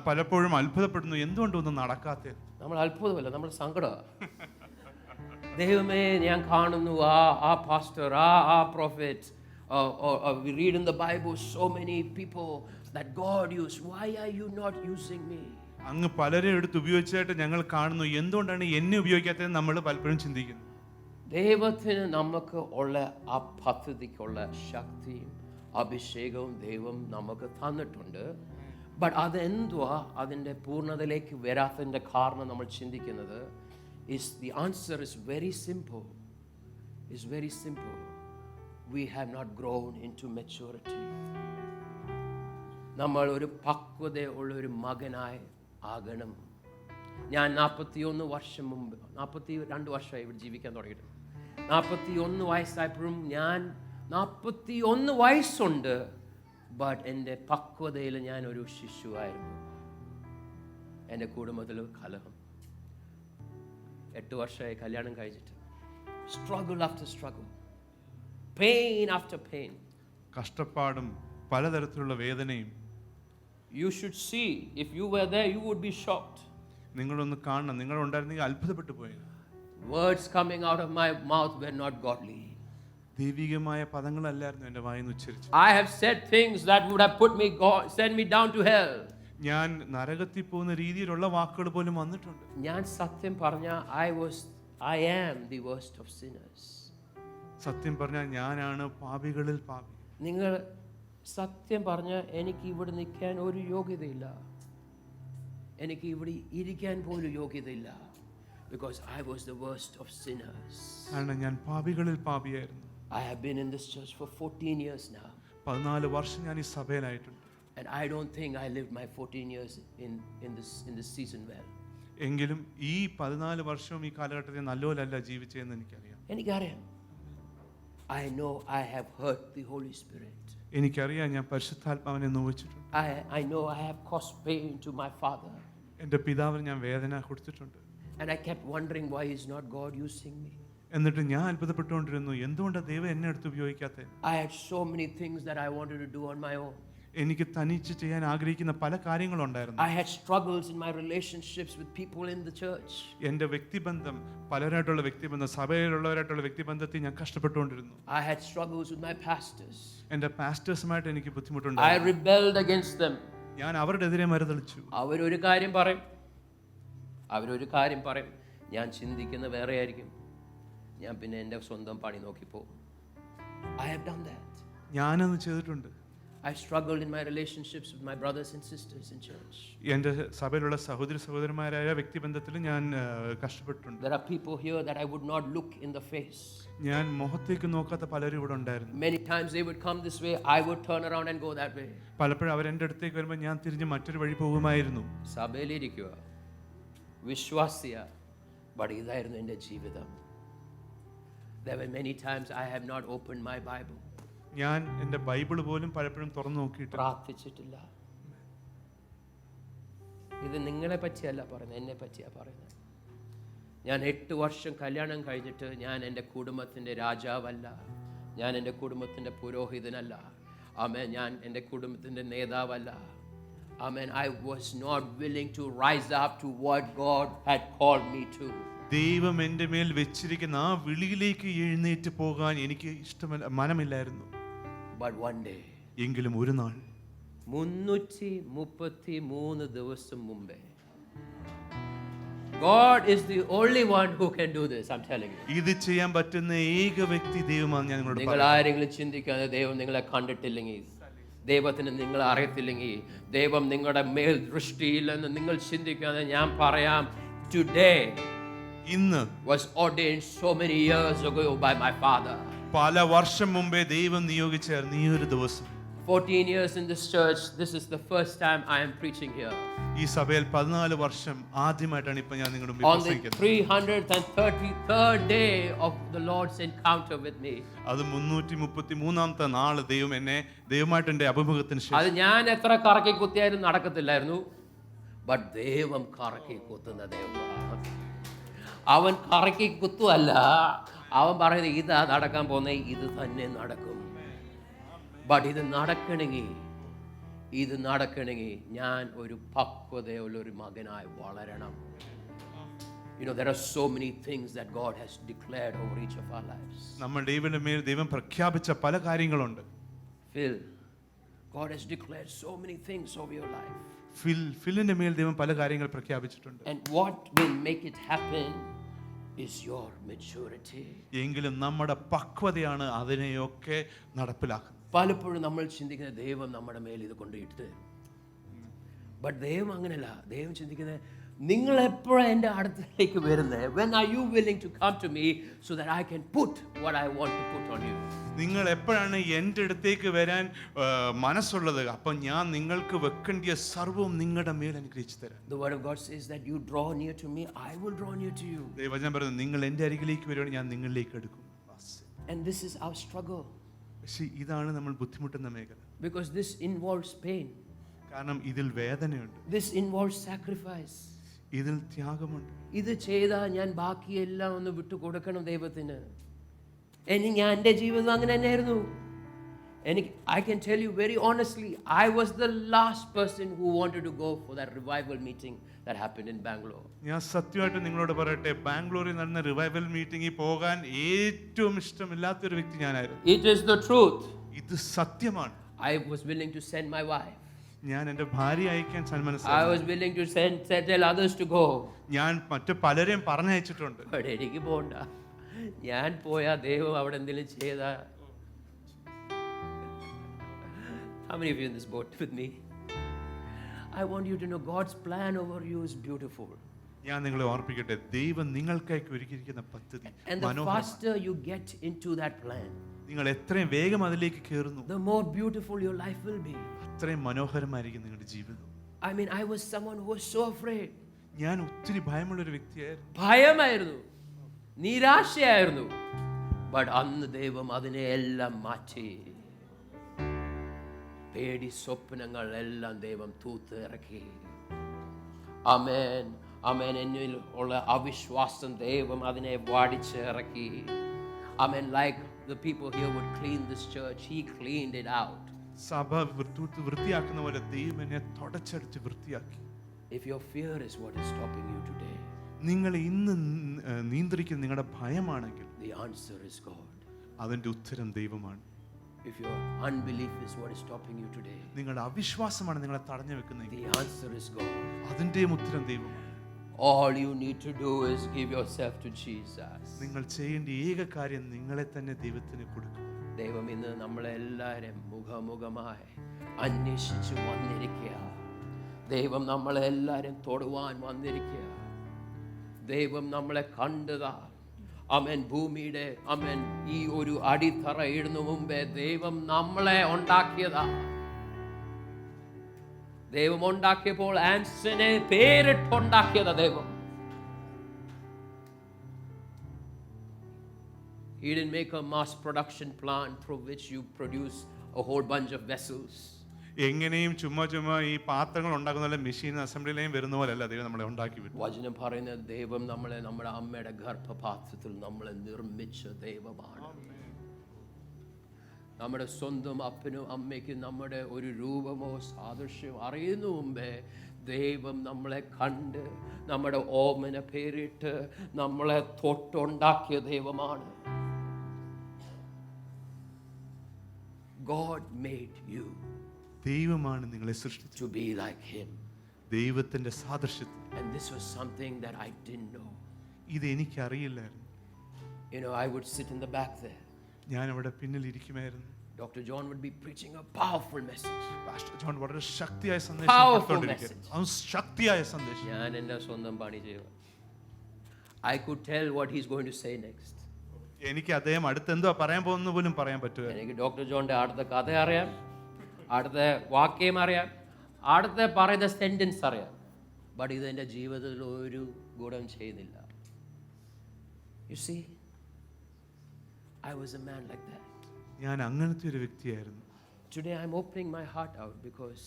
പലപ്പോഴും അത്ഭുതപ്പെടുന്നു, എന്തുകൊണ്ടൊന്നും നടക്കാത്തത്. നമ്മൾ അത്ഭുതമല്ല, നമ്മൾ സങ്കടമാണ്. ദൈവമേ, ഞാൻ കാണുന്നു ആ പാസ്റ്റർ, ആ prophet, we read in the Bible so many people that God used. Why are you not using me? അങ്ങ് പലരെ എടുത്ത് ഉപയോഗിച്ചായിട്ട് ഞങ്ങൾ കാണുന്നു, എന്തുകൊണ്ടാണ് എന്നെ ഉപയോഗിക്കാത്തതെന്ന് നമ്മൾ പലപ്പോഴും ചിന്തിക്കുന്നു. ദൈവത്തിന് നമുക്ക് ഉള്ള ആ പദ്ധതിക്കുള്ള ശക്തിയും അഭിഷേകവും ദൈവം നമുക്ക് തന്നിട്ടുണ്ട്. ബട്ട് അതെന്തുവാ അതിൻ്റെ പൂർണ്ണതയിലേക്ക് വരാത്തതിൻ്റെ കാരണം നമ്മൾ ചിന്തിക്കുന്നത് the answer is very simple. It's very simple. We have not grown into maturity. നമ്മൾ ഒരു പക്വതയുള്ള ഒരു മകനായി ആകണം. ഞാൻ 41 വർഷം മുമ്പ്, 42 വർഷമായി ഇവിടെ ജീവിക്കാൻ തുടങ്ങിയിട്ട്, 41 വയസ്സായപ്പോഴും ഞാൻ 41 വയസ്സുണ്ട്, ബട്ട് എൻ്റെ പക്വതയിൽ ഞാൻ ഒരു ശിശുവായിരുന്നു. എൻ്റെ കുടുംബത്തിൽ കലഹം, 8 വർഷമായി കല്യാണം കഴിച്ചിട്ട്, struggle after struggle, pain after pain, കഷ്ടപ്പാടും പലതരത്തിലുള്ള വേദനയും. You should see, if you were there you would be shocked. നിങ്ങളൊന്ന് കാണണം, നിങ്ങൾ ഉണ്ടായിരുന്നെങ്കിൽ അത്ഭുതപ്പെട്ടു പോയത്. Words coming out of my mouth were not godly. ദൈവികമായ പദങ്ങളല്ലായിരുന്നു എൻ്റെ വായിൽ നിന്ന് ഉച്ചരിച്ചത്. I have said things that would have sent me down to hell. ഞാൻ നരകത്തിൽ പോകുന്ന രീതിയിലുള്ള വാക്കുകൾ പോലും വന്നിട്ടുണ്ട്. ഞാൻ സത്യം പറഞ്ഞ I am the worst of sinners. സത്യം പറഞ്ഞാൽ ഞാനാണ് പാപികളിൽ പാപി. നിങ്ങൾ സത്യം പറഞ്ഞ എനിക്ക് ഇവിടെ നിൽക്കാൻ ഒരു യോഗ്യതയില്ല, എനിക്ക് ഇവിടെ ഇരിക്കാൻ പോലും യോഗ്യതയില്ല. Because I was the worst of sinners. കാരണം ഞാൻ പാപികളിൽ പാപിയായിരുന്നു. I have been in this church for 14 years now. 14 വർഷം ഞാൻ ഈ സഭയിലായിട്ടുണ്ട്. And I don't think I lived my 14 years in this season well. എങ്കിലും ഈ 14 വർഷവും ഈ കാലഘട്ടത്തിൽ നല്ലപോലല്ല ജീവിച്ചതെന്ന് എനിക്കറിയാം. എനിക്കറിയാം. I know I have hurt the Holy Spirit. എനിക്കറിയാം ഞാൻ പരിശുദ്ധാത്മാവിനെ നോവിച്ചിട്ടുണ്ട്. I know I have caused pain to my father. എൻ്റെ പിതാവിന് ഞാൻ വേദന കൊടുത്തിട്ടുണ്ട്. And I kept wondering why is not God using me. എന്നിട്ട് ഞാൻ അത്ഭുതപ്പെട്ടുകൊണ്ടിരുന്നു, എന്തുകൊണ്ടാണ് ദൈവം എന്നെ എടുത്ത് ഉപയോഗിക്കാത്തത്. I had so many things that I wanted to do on my own. എനിക്ക് തനിച്ച് ചെയ്യാൻ ആഗ്രഹിക്കുന്ന പല കാര്യങ്ങളുണ്ടായിരുന്നു. I had struggles in my relationships with people in the church. എൻ്റെ വ്യക്തിബന്ധം, പലരായിട്ടുള്ള വ്യക്തിബന്ധം, സഭയിലുള്ളവരായിട്ടുള്ള വ്യക്തിബന്ധത്തിൽ ഞാൻ കഷ്ടപ്പെട്ടുകൊണ്ടിരുന്നു. I had struggles with my pastors. എൻ്റെ പാസ്റ്റേഴ്സുമായിട്ട് എനിക്ക് I ബുദ്ധിമുട്ടുണ്ടായിരുന്നു. rebelled against them. ഞാൻ അവരുടെ എതിരെ മറുതളിച്ചു. അവരൊരു കാര്യം പറയും, ഞാൻ ചിന്തിക്കുന്ന വേറെ ആയിരിക്കും, ഞാൻ പിന്നെ എൻ്റെ സ്വന്തം പണി നോക്കി പോകും. I have done that. ഞാനത് ചെയ്തിട്ടുണ്ട്. I struggled in my relationships with my brothers and sisters in church. എൻ്റെ സഭയിലുള്ള സഹോദരന്മാരായ വ്യക്തിബന്ധത്തിൽ ഞാൻ കഷ്ടപ്പെട്ടിട്ടുണ്ട്. There are people here that I would not look in the face. ഞാൻ മുഖത്തേക്ക് നോക്കാത്ത പലരും ഇവിടെ ഉണ്ടായിരുന്നു. Many times they would come this way, I would turn around and go that way. പലപ്പോഴും അവർ എൻ്റെ അടുത്തേക്ക് വരുമ്പോൾ ഞാൻ തിരിഞ്ഞ് മറ്റൊരു വഴി പോകുമായിരുന്നു. സഭയിലിരിക്കുക, വിശ്വാസിയ, but ഇതായിരുന്നു എൻ്റെ ജീവിതം. There were many times I have not opened my Bible. ഞാൻ എൻ്റെ ബൈബിൾ പോലും പലപ്പോഴും തുറന്നു നോക്കിയിട്ട് പ്രാർത്ഥിച്ചിട്ടില്ല. ഇത് നിങ്ങളെ പറ്റിയല്ല പറയുന്നത്, എന്നെ പറ്റിയാ പറയുന്നത്. ഞാൻ 8 വർഷം കല്യാണം കഴിഞ്ഞിട്ട് ഞാൻ എൻ്റെ കുടുംബത്തിൻ്റെ രാജാവല്ല, ഞാൻ എൻ്റെ കുടുംബത്തിൻ്റെ പുരോഹിതനല്ല, ആമേൻ, ഞാൻ എൻ്റെ കുടുംബത്തിൻ്റെ നേതാവല്ല, ആമേൻ. I was not willing to rise up to what God had called me to. ദൈവം എൻ്റെ മേൽ വെച്ചിരിക്കുന്ന ആ വിളിയിലേക്ക് എഴുന്നേറ്റ് പോകാൻ എനിക്ക് മനമില്ലായിരുന്നു. But one day, എങ്കിലും ഒരു നാൾ 333 ദിവസം മുമ്പേ, God is the only one who can do this, I'm telling you. ഇത് ചെയ്യാൻ പറ്റുന്ന ഏക വ്യക്തി ദൈവമാണ്. ഞാൻ നിങ്ങളോട് നിങ്ങൾ ആരെങ്കിലും ചിന്തിക്കാതെ ദൈവം നിങ്ങളെ കണ്ടിട്ടില്ലെങ്കിൽ, ദൈവത്തിന് നിങ്ങളെ അറിയത്തില്ലെങ്കിൽ, ദൈവം നിങ്ങളുടെ മേൽ ദൃഷ്ടിയില്ലെന്ന് നിങ്ങൾ ചിന്തിക്കാതെ ഞാൻ പറയാം, today ഇന്ന് was ordained so many years ago by my father. പല വർഷം മുമ്പേ ദൈവം നിയോഗിച്ച ഈ ഒരു ദിവസം, 14 years in this church, this is the first time I am preaching here. ഈ സഭയിൽ 14 വർഷം ആദ്യമായിട്ടാണ് ഇപ്പൊ ഞാൻ നിങ്ങളുടെ മുമ്പിൽ On the പ്രസംഗിക്കുന്നത്. 333rd day of the Lord's encounter with me. അത് 333ാമത്തെ നാൾ ദൈവം എന്നെ ദൈവമായിട്ട് എൻ്റെ അഭിമുഖത്തിന് അത് ശേഷം ഞാൻ എത്ര കറക്കി കുത്തിയാലും നടക്കത്തില്ലായിരുന്നു. ബട്ട് ദൈവം കറക്കി കുത്തുന്ന ദൈവമാണ്. അവൻ കറക്കി കുത്തുവല്ല, അവൻ പറയുന്നത് ഇതാ നടക്കാൻ പോകുന്ന, ഇത് തന്നെ നടക്കും. ബട്ട് ഇത് നടക്കണമെങ്കിൽ ഞാൻ ഒരു പക്വതയുള്ള ഒരു മകനായി വളരണം. You know, there are so many things that God has declared over each of our lives. നമ്മൾ ദൈവത്തിന്റെ മേൽ ദൈവം പ്രഖ്യാപിച്ച പല കാര്യങ്ങളുണ്ട്. Phil, God has declared so many things over your life. ഫിലിന്റെ മേൽ ദൈവം പല കാര്യങ്ങൾ പ്രഖ്യാപിച്ചിട്ടുണ്ട്. And what will make it happen is your maturity. എങ്കിലും നമ്മുടെ പക്വതയാണ് അതിനെയൊക്കെ നടപ്പിലാക്കുന്നത്. പലപ്പോഴും നമ്മൾ ചിന്തിക്കുന്ന ദൈവം നമ്മുടെ മേൽ ഇത് കൊണ്ടിട്ട്, ബട്ട് ദൈവം അങ്ങനെയല്ല. ദൈവം ചിന്തിക്കുന്നത് നിങ്ങൾ എപ്പോഴാണ് എൻ്റെ അടുത്തേക്ക് വരുന്നത്? when are you willing to come to me so that I can put what I want to put on you? നിങ്ങൾ എപ്പോഴാണ് എൻ്റെ അടുത്തേക്ക് വരാൻ മനസ്സുള്ളത്? അപ്പം ഞാൻ നിങ്ങൾക്ക് വെക്കേണ്ടിയ സർവ്വവും നിങ്ങളുടെ മേൽ അനുഗ്രഹിച്ചു തരാം. The word of God says that you draw near to me, I will draw near to you. ദൈവവചനം പറയുന്നത് നിങ്ങൾ എൻ്റെ അരികിലേക്ക് വരുവാണെങ്കിൽ ഞാൻ നിങ്ങളിലേക്ക് എടുക്കും. And this is our struggle. പക്ഷേ ഇതാണ് നമ്മൾ ബുദ്ധിമുട്ടുന്ന മേഖല. Because this involves pain. കാരണം ഇതിൽ വേദനയുണ്ട്, This involves sacrifice. ഇതിൽ ത്യാഗമുണ്ട്. ഇത് ചെയ്താൽ ഞാൻ ബാക്കിയെല്ലാം ഒന്ന് വിട്ടു കൊടുക്കണം ദൈവത്തിന്. ഞാൻ എൻ്റെ ജീവിതം അങ്ങനെ തന്നെയായിരുന്നു. I can tell you very honestly, I was the last person who wanted to go for that revival meeting that happened in Bangalore. ഞാൻ സത്യമായിട്ട് നിങ്ങളോട് പറയട്ടെ, ബാംഗ്ലൂരിൽ നടന്ന റിവൈവൽ മീറ്റിംഗിൽ പോകാൻ ഏറ്റവും ഇഷ്ടമില്ലാത്തൊരു വ്യക്തി ഞാനായിരുന്നു. It is the truth. ഇത് സത്യമാണ്. I was willing to send my wife. ഞാൻ എൻ്റെ ഭാര്യ അയക്കാൻ I സന്മനസ്സായി. was willing to tell others to go. ഞാൻ മറ്റു പലരെയും പറഞ്ഞയച്ചിട്ടുണ്ട്. But എനിക്ക് പോണ്ട. ഞാൻ പോയാ ദൈവം അവിടെ എന്തെങ്കിലും ചെയ്താ. How many of you in this boat with me? I want you to know God's plan over you is beautiful. ഞാൻ നിങ്ങളെ ഓർപ്പിക്കട്ടെ, ദൈവം നിങ്ങൾക്കായി ഒരുക്കിയിരിക്കുന്ന പദ്ധതി And the faster you get into that plan, നിങ്ങൾ എത്രയും വേഗം അതിലേക്ക് കയറുന്നു, the more beautiful your life will be. അത്രയും മനോഹരമായിരിക്കും നിങ്ങളുടെ ജീവിതം. I mean, I was someone who was so afraid. ഞാൻ ഒത്തിരി ഭയമുള്ളൊരു വ്യക്തിയായിരുന്നു. ഭയമായിരുന്നു, നിരാശയായിരുന്നു. ബട്ട് അന്ന് ദൈവം അതിനെയെല്ലാം മാറ്റി. പേടി സ്വപ്നങ്ങൾ എല്ലാം ദൈവം തൂത്ത് ഇറക്കി. ആമേൻ, ആമേൻ. എന്നിൽ ഉള്ള അവിശ്വാസം ദൈവം അതിനെ വാടിച്ച് ഇറക്കി. ആമേൻ. Like the people here would clean this church, he cleaned it out. സഭ വൃത്തിയാക്കുന്ന പോലെ ദൈവം എന്നെ തുടച്ചടിച്ച് വൃത്തിയാക്കി. If your fear is what is stopping you today, നിങ്ങൾ ഇന്ന് നിയന്ത്രിക്കുന്ന നിങ്ങളുടെ ഭയമാണെങ്കിൽ the answer is God. അതിന്റെ ഉത്തരം ദൈവമാണ്. If your unbelief is what is stopping you today, നിങ്ങളുടെ അവിശ്വാസമാണ് നിങ്ങളെ തടഞ്ഞു വെക്കുന്നത്, the answer is God. അതിന്റെയും ഉത്തരം ദൈവമാണ്. All you need to do is give yourself to Jesus. നിങ്ങൾ ചെയ്യേണ്ട ഏക കാര്യം നിങ്ങളെ തന്നെ ദൈവത്തിന് കൊടുക്കുക. ദൈവം ഇന്ന് നമ്മളെല്ലാവരും മുഖാമുഖമായി അന്വേഷിച്ച് വന്നിരിക്കുക. ദൈവം നമ്മളെല്ലാവരും തൊടുവാൻ വന്നിരിക്കുക. ദൈവം നമ്മളെ കണ്ടതാ. അമേൻ. ഭൂമിയുടെ അമേൻ ഈ ഒരു അടിത്തറ ഇടുന്ന മുമ്പേ ദൈവം നമ്മളെ ഉണ്ടാക്കിയതാ. ദൈവം ഉണ്ടാക്കിയപ്പോൾ ആൻസനെ പേരിട്ടുണ്ടാക്കിയതാ ദൈവം. He didn't make a mass production plant through which you produce a whole bunch of vessels. എങ്ങനെയും ചുമ്മാ ഈ പാത്രങ്ങൾ ഉണ്ടാക്കുന്ന മെഷീൻ അസംബ്ലി ലൈൻ വരുന്ന പോലെയല്ല ദൈവം നമ്മളെ ഉണ്ടാക്കി വിട്ടു. വചനം പറയുന്നത് ദൈവം നമ്മളെ നമ്മുടെ അമ്മയുടെ ഗർഭപാത്രത്തിൽ നമ്മളെ നിർമ്മിച്ച ദൈവമാണ്. നമ്മുടെ സ്വന്തം അപ്പനും അമ്മയ്ക്കും നമ്മുടെ ഒരു രൂപമോ സാദൃശ്യമോ അറിയുന്ന മുമ്പേ ദൈവം നമ്മളെ കണ്ട് നമ്മുടെ ഓമന പേരിട്ട് നമ്മളെ തൊട്ടുണ്ടാക്കിയ ദൈവമാണ്. God made you ദൈവമാണ് നിങ്ങളെ സൃഷ്ടിച്ചത് to be like him. ദൈവത്തിന്റെ സാദൃശ്യത്തിൽ. And this was something that I didn't know. ഇത് എനിക്ക് അറിയില്ലായിരുന്നു. You know, I would sit in the back there. ഞാൻ അവിടെ പിന്നിൽ ഇരിക്കുമായിരുന്നു. Dr. John would be preaching a powerful message. Pastor John വളരെ ശക്തിയായ Powerful സന്ദേശം ശക്തിയായ സന്ദേശം. ഞാൻ എൻ്റെ സ്വന്തം പണി ചെയ്യുക. I could tell what he's going to say next. എനിക്ക് അദ്ദേഹം അടുത്ത് എന്തോ പറയാൻ പോകുന്ന പോലും പറയാൻ പറ്റുക. എനിക്ക് ഡോക്ടർ ജോണിന്റെ അടുത്ത കഥ അറിയാം. അടുത്ത വാക്യം അറിയാം, അടുത്ത പറയുന്ന സെന്റൻസ് അറിയാം, ബട്ട് ഇതെൻ്റെ ജീവിതത്തിൽ ഒരു ഗുണം ചെയ്യുന്നില്ല. You see, I was a man like that. ഞാൻ അങ്ങനത്തെ ഒരു വ്യക്തിയായിരുന്നു. Today I'm opening my heart out because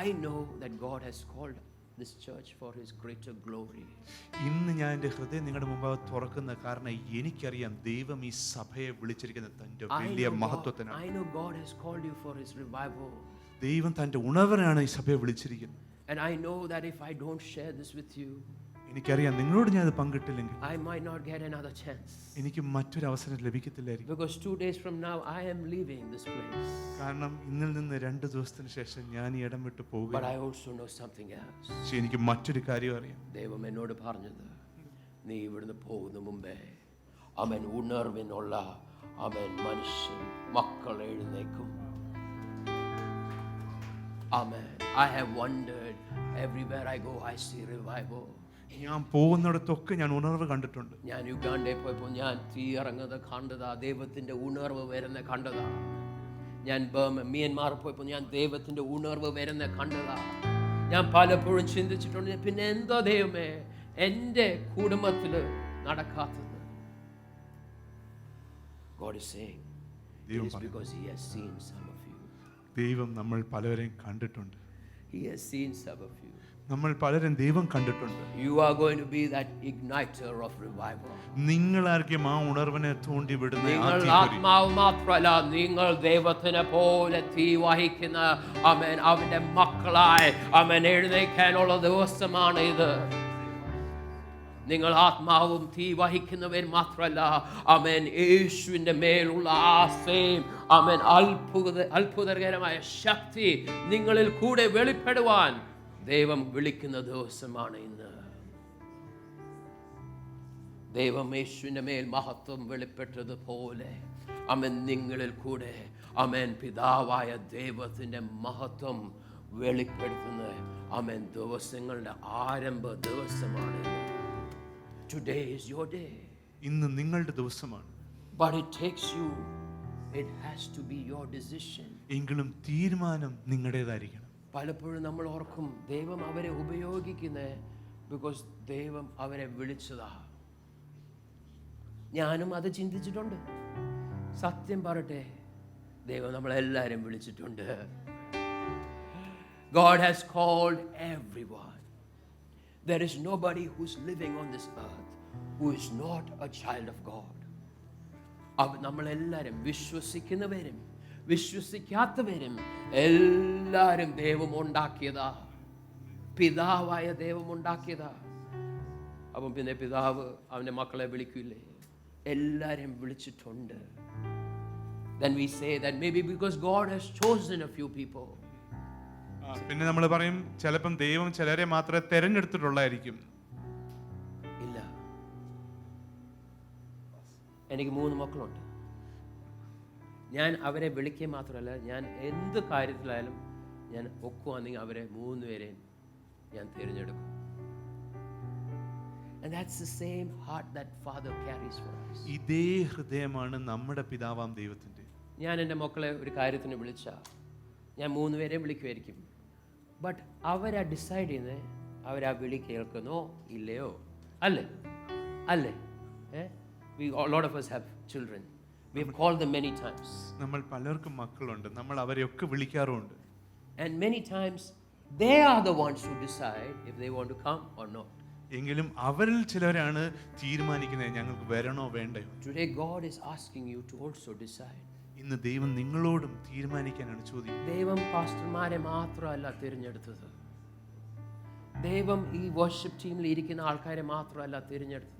I know that God has called this church for His greater glory. ഇന്ന് ഞാൻ എൻ്റെ ഹൃദയം നിങ്ങളുടെ മുമ്പാകെ തുറക്കുന്ന കാരണം എനിക്കറിയാം ദൈവം ഈ സഭയെ വിളിച്ചിരിക്കുന്നത് തൻ്റെ വലിയ മഹത്വത്തിനാണ്. I know God has called you for His revival. ദൈവം തൻ്റെ ഉണർവിനാണ് ഈ സഭയെ വിളിച്ചിരിക്കുന്നത്. And I know that if I don't share this with you, എനിക്കറിയാം നിങ്ങളോട് ഞാൻ അത് പങ്കിട്ടില്ലെങ്കിൽ I might not get another chance. എനിക്ക് മറ്റൊരു അവസരം ലഭിക്കത്തില്ലായിരിക്കും. Because 2 days from now I am leaving this place. കാരണം ഇന്നിൽ നിന്ന് 2 ദിവസത്തിന് ശേഷം ഞാൻ ഈ ഇടം വിട്ട് But പോകുകയാണ്. I also know something else. പക്ഷേ എനിക്ക് മറ്റൊരു കാര്യം അറിയാം. ദൈവം എന്നോട് പറഞ്ഞത്, നീ ഇവിടുന്ന് പോകുന്ന മുമ്പേ അവൻ ഉണർവിനുള്ള അവൻ മനുഷ്യൻ മക്കൾ എഴുന്നേക്കും. Amen. I have wondered, everywhere I go I see revival. ഞാൻ പോകുന്നിടത്തൊക്കെ ഞാൻ ഉണർവ് കണ്ടിട്ടുണ്ട്. ഞാൻ യുഗാണ്ടയിൽ പോയപ്പോൾ ഞാൻ തീ ഇറങ്ങുന്നത് കണ്ടതാ, ദൈവത്തിൻ്റെ ഉണർവ് വരുന്ന കണ്ടതാ. ഞാൻ മിയന്മാർ പോയപ്പോൾ ഞാൻ ദൈവത്തിൻ്റെ ഉണർവ് വരുന്ന കണ്ടതാ. ഞാൻ പലപ്പോഴും ചിന്തിച്ചിട്ടുണ്ട്, പിന്നെ എന്തോ ദൈവമേ എൻ്റെ കുടുംബത്തിൽ നടക്കാത്തത്. God is saying, it is because He has seen some of you. ദൈവം നമ്മൾ പലരെയും കണ്ടിട്ടുണ്ട്. He has seen some of you. നമ്മൾ പലരും ദൈവം കണ്ടിട്ടുണ്ട്. You are going to be that igniter of revival. നിങ്ങളായിരിക്കും ആ ഉണർവിനെ തൂണ്ടി വിടുന്ന നിങ്ങൾ ആത്മാവ് മാത്രമല്ല, നിങ്ങൾ ദൈവത്തിനെ പോലെ തീ വഹിക്കുന്ന അവൻ അവന്റെ മക്കളായി അവൻ എഴുന്നേൽക്കാനുള്ള ദിവസമാണ് ഇത്. നിങ്ങൾ ആത്മാവും തീ വഹിക്കുന്നവർ മാത്രമല്ല, അവൻ യേശുവിന്റെ മേലുള്ള ആശയം അവൻ അത്ഭുതകരമായ ശക്തി നിങ്ങളിൽ കൂടെ വെളിപ്പെടുവാൻ ദൈവം വിളിക്കുന്ന ദിവസമാണ് ഇന്ന്. ദൈവം യേശുവിന്റെ മേൽ മഹത്വം വെളിപ്പെട്ടതുപോലെ അവൻ നിങ്ങളിൽ കൂടെ അവൻ പിതാവായ ദൈവത്തിന്റെ മഹത്വം വെളിപ്പെടുത്തുന്ന അവൻ ദിവസങ്ങളുടെ ആരംഭ ദിവസമാണ്. Today is your day. ഇന്ന് നിങ്ങളുടെ ദിവസമാണ്. But it takes you, it has to be your decision. എങ്കിലും തീരുമാനം നിങ്ങളുടേതായിരിക്കണം. പലപ്പോഴും നമ്മൾ ഓർക്കും ദൈവം അവരെ ഉപയോഗിക്കുന്നത് ബിക്കോസ് ദൈവം അവരെ വിളിച്ചതാ. ഞാനും അത് ചിന്തിച്ചിട്ടുണ്ട്. സത്യം പറയട്ടെ, ദൈവം നമ്മളെല്ലാവരും വിളിച്ചിട്ടുണ്ട്. God has called everyone. There is nobody who's living on this earth who is not a child of God. നമ്മളെല്ലാവരും വിശ്വസിക്കുന്നവരും വിശ്വസിക്കാത്തവരും എല്ലാവരും ദൈവം ഉണ്ടാക്കിയതാ, പിതാവായ ദൈവം ഉണ്ടാക്കിയതാ. അപ്പം പിന്നെ പിതാവ് അവൻ്റെ മക്കളെ വിളിക്കൂലേ? എല്ലാവരും വിളിച്ചിട്ടുണ്ട്. Then we say that maybe because God has chosen a few people. പിന്നെ നമ്മൾ പറയും ചിലപ്പം ദൈവം ചിലരെ മാത്രമേ തെരഞ്ഞെടുത്തിട്ടുള്ളായിരിക്കും. ഇല്ല, എനിക്ക് 3 മക്കളുണ്ട്. ഞാൻ അവരെ വിളിക്കുക മാത്രമല്ല, ഞാൻ എന്ത് കാര്യത്തിലായാലും ഞാൻ ഒക്കുവാണെങ്കിൽ അവരെ 3 പേരെയും ഞാൻ തിരഞ്ഞെടുക്കും. And that's the same heart that Father carries for us. ഇതേ ഹൃദയമാണ് നമ്മുടെ പിതാവാം ദൈവത്തിന്റെ. ഞാൻ എൻ്റെ മക്കളെ ഒരു കാര്യത്തിന് വിളിച്ചാൽ ഞാൻ 3 പേരെയും വിളിക്കുമായിരിക്കും. ബട്ട് അവരാ ഡിസൈഡ് ചെയ്യുന്നത് അവരാ വിളി കേൾക്കുന്നോ ഇല്ലയോ. അല്ലേ അല്ലേ? A lot of us have children. We have called them many times. നമ്മൾ പലർക്കും മക്കളുണ്ട്, നമ്മൾ അവരെയൊക്കെ വിളിക്കാറുമുണ്ട്. And many times they are the ones who decide if they want to come or not. എങ്കിലും അവരിൽ ചിലരാണ് തീരുമാനിക്കുന്നത് ഞങ്ങൾക്ക് വരണോ വേണ്ടയോ. Today God is asking you to also decide. ഇന്ന് ദൈവം നിങ്ങളോടും തീരുമാനിക്കാനാണ് ചോദിക്കുന്നത്. ദൈവം പാസ്റ്റർമാരെ മാത്രമല്ല തിരഞ്ഞെടുത്തത്. ദൈവം ഈ വർഷിപ്പ് ടീമിൽ ഇരിക്കുന്ന ആൾക്കാരെ മാത്രമല്ല തിരഞ്ഞെടുത്തത്.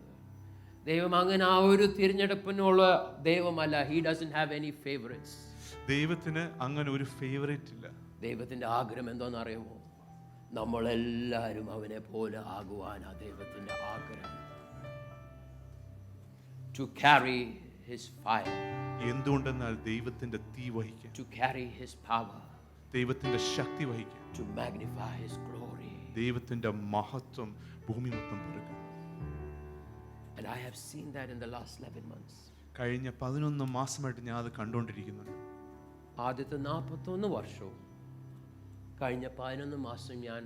ദൈവം അങ്ങനെ ആ ഒരു തിരഞ്ഞെടുപ്പിനുള്ള ദൈവമല്ല. He doesn't have any favorites. ദൈവത്തിന് അങ്ങനെ ഒരു ഫേവറേറ്റ് ഇല്ല. ദൈവത്തിന്റെ ആഗ്രഹം എന്താണെന്ന് അറിയുമോ? നമ്മളെല്ലാവരും അവനെ പോലെ ആകുവാനാ ദൈവത്തിന്റെ ആഗ്രഹം. To carry his fire. എന്തുകൊണ്ടെന്നാൽ ദൈവത്തിന്റെ തീ വഹിക്കാൻ. To carry his power. ദൈവത്തിന്റെ ശക്തി വഹിക്കാൻ. To magnify his glory. ദൈവത്തിന്റെ മഹത്വം ഭൂമി മൊത്തം പരക്കാൻ. And I have seen that in the last 11 months. കഴിഞ്ഞ 11 മാസമായിട്ട് ഞാൻ അത് കണ്ടുകൊണ്ടിരിക്കുന്നുണ്ട്. ആദ്യത്തെ 41 വർഷവും കഴിഞ്ഞ 11 മാസം ഞാൻ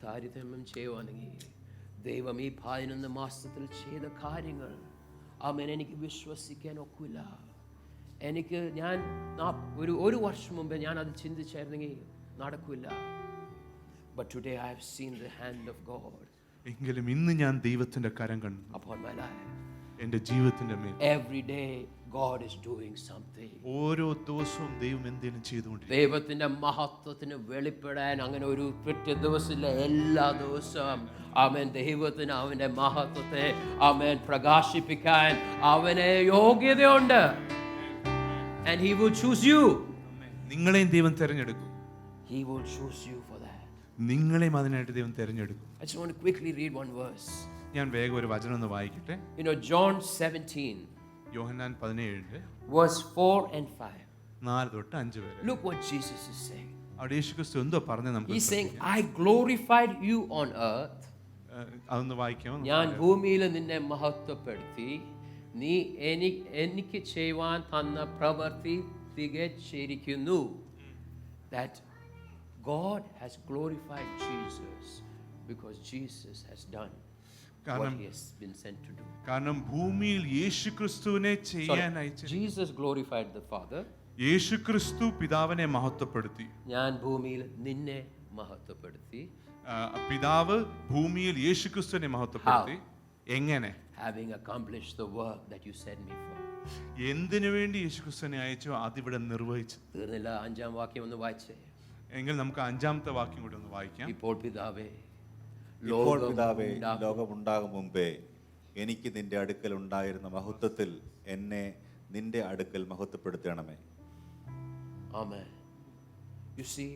താരതമ്യം ചെയ്യുവാണെങ്കിൽ ദൈവം ഈ 11 മാസത്തിൽ ചെയ്ത കാര്യങ്ങൾ ആമേൻ എനിക്ക് വിശ്വസിക്കാൻ ഒക്കില്ല. എനിക്ക് ഞാൻ ഒരു വർഷം മുമ്പേ ഞാൻ അത് ചിന്തിച്ചായിരുന്നെങ്കിൽ നടക്കില്ല. But today I have seen the hand of God എങ്കിലും ഇന്ന് ഞാൻ ദൈവത്തിന്റെ കരം കണ്ടു upon my life. എൻ്റെ ജീവിതത്തിന്റെ മേൽ. Every day God is doing something. ഓരോ ദിവസവും ദൈവം എന്തെങ്കിലും ചെയ്തുകൊണ്ടിരിക്കും. ദൈവത്തിന്റെ മഹത്വത്തിന് വെളിപ്പെടാൻ അങ്ങനെ ഒരു പ്രത്യേക ദിവസമില്ല. എല്ലാ ദിവസവും ആമേൻ ദൈവത്തിന് അവന്റെ മഹത്വത്തെ ആമേൻ പ്രകാശിപ്പിക്കാൻ അവനെ യോഗ്യതയുണ്ട്. And he will choose you. നിങ്ങളെയും ദൈവം തിരഞ്ഞെടുക്കും. He will choose you for that. നിങ്ങളെയും അതിനായിട്ട് ദൈവം തിരഞ്ഞെടുക്കും. I just want to quickly read one verse. ഞാൻ വേഗം ഒരു വചനം ഒന്ന് വായിക്കട്ടെ. John 17 Yohannan 17 verse 4 and 5. 4 തൊട്ട് 5 വരെ. Look what Jesus is saying. അവിടെ യേശുക്രിസ്തു എന്തോ പറഞ്ഞു നമുക്ക്. He's saying, I glorified you on earth. അതൊന്ന് വായിക്കാമോ? ഞാൻ ഭൂമിയിൽ നിന്നെ മഹത്വപ്പെടുത്തി, നീ എനിക്ക് ചെയ്യുവാൻ തന്ന പ്രവൃത്തി തികച്ചിരിക്കുന്നു. That God has glorified Jesus because Jesus has done what he has been sent to do. കാരണം ഭൂമിയിൽ യേശുക്രിസ്തുവിനെ ചെയ്യാൻ അയച്ച Jesus glorified the Father. യേശുക്രിസ്തു പിതാവിനെ മഹത്വപ്പെടുത്തി. ഞാൻ ഭൂമിയിൽ നിന്നെ മഹത്വപ്പെടുത്തി. പിതാവ് ഭൂമിയിൽ യേശുക്രിസ്തുവിനെ മഹത്വപ്പെടുത്തി. എങ്ങനെ? Having accomplished the work that you sent me for. എന്തിനു വേണ്ടി യേശുക്രിസ്തുവിനെ അയച്ചോ അതിവിടെ നിർവഹിച്ചു. തീർന്നില്ല. 5-ാം വാക്യം ഒന്ന് വായിച്ചേ. എങ്കിൽ നമുക്ക് 5-ാമത്തെ വാക്യം കൂടി ഒന്ന് വായിക്കാം. ഇപ്പോൾ പിതാവേ ലോകമുണ്ടാകും മുമ്പേ എനിക്ക് നിന്റെ അടുക്കൽ ഉണ്ടായിരുന്ന മഹത്വത്തിൽ എന്നെ നിന്റെ അടുക്കൽ മഹത്വപ്പെടുത്തണമേ. Amen. You see,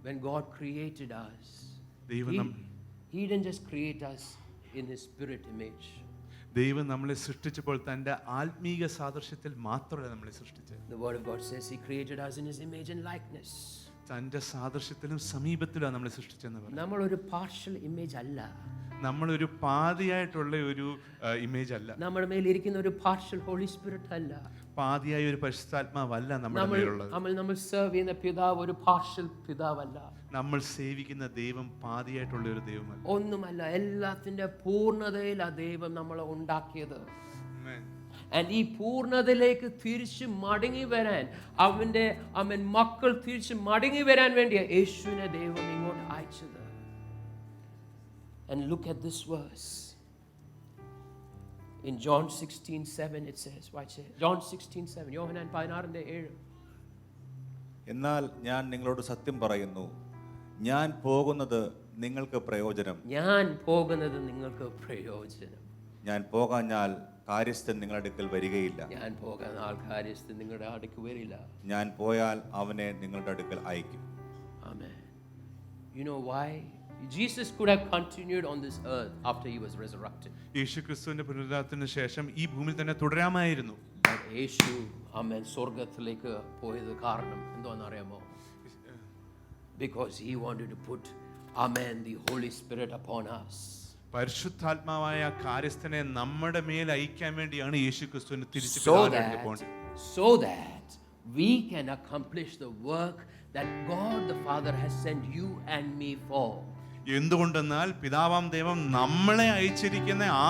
when God created us, he didn't just create us in his spirit image. ദൈവം നമ്മളെ സൃഷ്ടിച്ചപ്പോൾ തന്റെ ആത്മീക സാദൃശ്യത്തിൽ മാത്രമല്ല നമ്മളെ സൃഷ്ടിച്ചത്. The word of God says he created us in his image and likeness. തന്റെ സാദൃശ്യത്തിലും സമീപത്തിലും നമ്മളെ സൃഷ്ടിച്ചെന്ന് പറഞ്ഞു. നമ്മൾ ഒരു പാർഷ്യൽ ഇമേജ് അല്ല. നമ്മളൊരു പാതിയായിട്ടുള്ള ഒരു ഇമേജ് അല്ല. നമ്മുടെ മേൽ ഇരിക്കുന്ന ഒരു പാർഷ്യൽ ഹോളി സ്പിരിറ്റ് അല്ല. പാതിയായ ഒരു പരിശുദ്ധാത്മാവല്ല നമ്മുടെ മേലുള്ളത്. നമ്മൾ സെർവ് ചെയ്യുന്ന പിതാവ് ഒരു പാർഷ്യൽ പിതാവല്ല. നമ്മൾ സേവിക്കുന്ന ദൈവം പാതിയായിട്ടുള്ള ഒരു ദൈവമല്ല. ഒന്നുമല്ല, എല്ലാത്തിന്റെ പൂർണ്ണതയിൽ ആ ദൈവം നമ്മളെ ഉണ്ടാക്കിയത്. And ഈ പൂർണ്ണതയിലേക്ക് തിരിച്ച് മടങ്ങി വരാൻ അവൻ മക്കൾ തിരിച്ച് മടങ്ങി വരാൻ വേണ്ടിയ യേശുവിനെ ദൈവം ഇങ്ങോട്ട് അയച്ചത്. And look at this verse. In John 16:7 it says, watch it. John 16:7 യോഹന്നാൻ 16:7. എന്നാൽ ഞാൻ നിങ്ങളോട് സത്യം പറയുന്നു, ഞാൻ പോകുന്നത് നിങ്ങൾക്ക് പ്രയോജനം. ഞാൻ പോകുന്നത് നിങ്ങൾക്ക് പ്രയോജനം. ഞാൻ പോകാഞ്ഞാൽ കാര്യസ്ഥൻ നിങ്ങളുടെ അടുക്കൽ വരികയില്ല. ഞാൻ പോകാൻ കാര്യസ്ഥൻ നിങ്ങളുടെ അടുക്കൽ വരില്ല. ഞാൻ പോയാൽ അവനെ നിങ്ങളുടെ അടുക്കൽ അയക്കും. Amen. You know why? Jesus could have continued on this earth after he was resurrected. യേശുക്രിസ്തുവിന്റെ പുനരുദ്ധാനത്തിന് ശേഷം ഈ ഭൂമിയിൽ തന്നെ തുടരാമായിരുന്നു. യേശു ആമേൻ സ്വർഗ്ഗത്തിലേക്ക് പോയത് കാരണം എന്താണെന്ന് അറിയാമോ? Because he wanted to put amen the Holy Spirit upon us. പരിശുദ്ധാത്മാവായ കാര്യസ്ഥനെ നമ്മുടെ മേൽ അയക്കാൻ വേണ്ടിയാണ് യേശുക്രിസ്തുവിനെ തിരിച്ചു so that we can accomplish the work that God the Father has sent you and me for. എന്തുകൊണ്ടെന്നാൽ പിതാവാം ദൈവം നമ്മളെ അയച്ചിരിക്കുന്ന ആ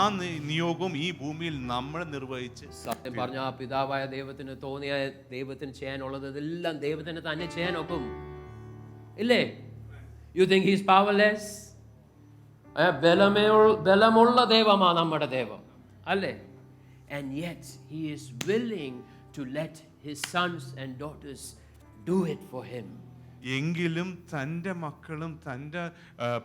നിയോഗം ഈ ഭൂമിയിൽ നമ്മൾ നിർവഹിച്ച്. സത്യം പറഞ്ഞ പിതാവായ ദൈവത്തിന് തോന്നിയ ദൈവത്തിന് ചെയ്യാനുള്ളത് എല്ലാം ദൈവത്തിന് തന്നെ ചെയ്യാൻ ഒക്കും. ഇല്ലേ? You think he is powerless? ബലമുള്ള ദൈവമാണ് നമ്മുടെ ദൈവം അല്ലേ? And yet he is willing to let his sons and daughters do it for him. എങ്കിലും തന്റെ മക്കളും തന്റെ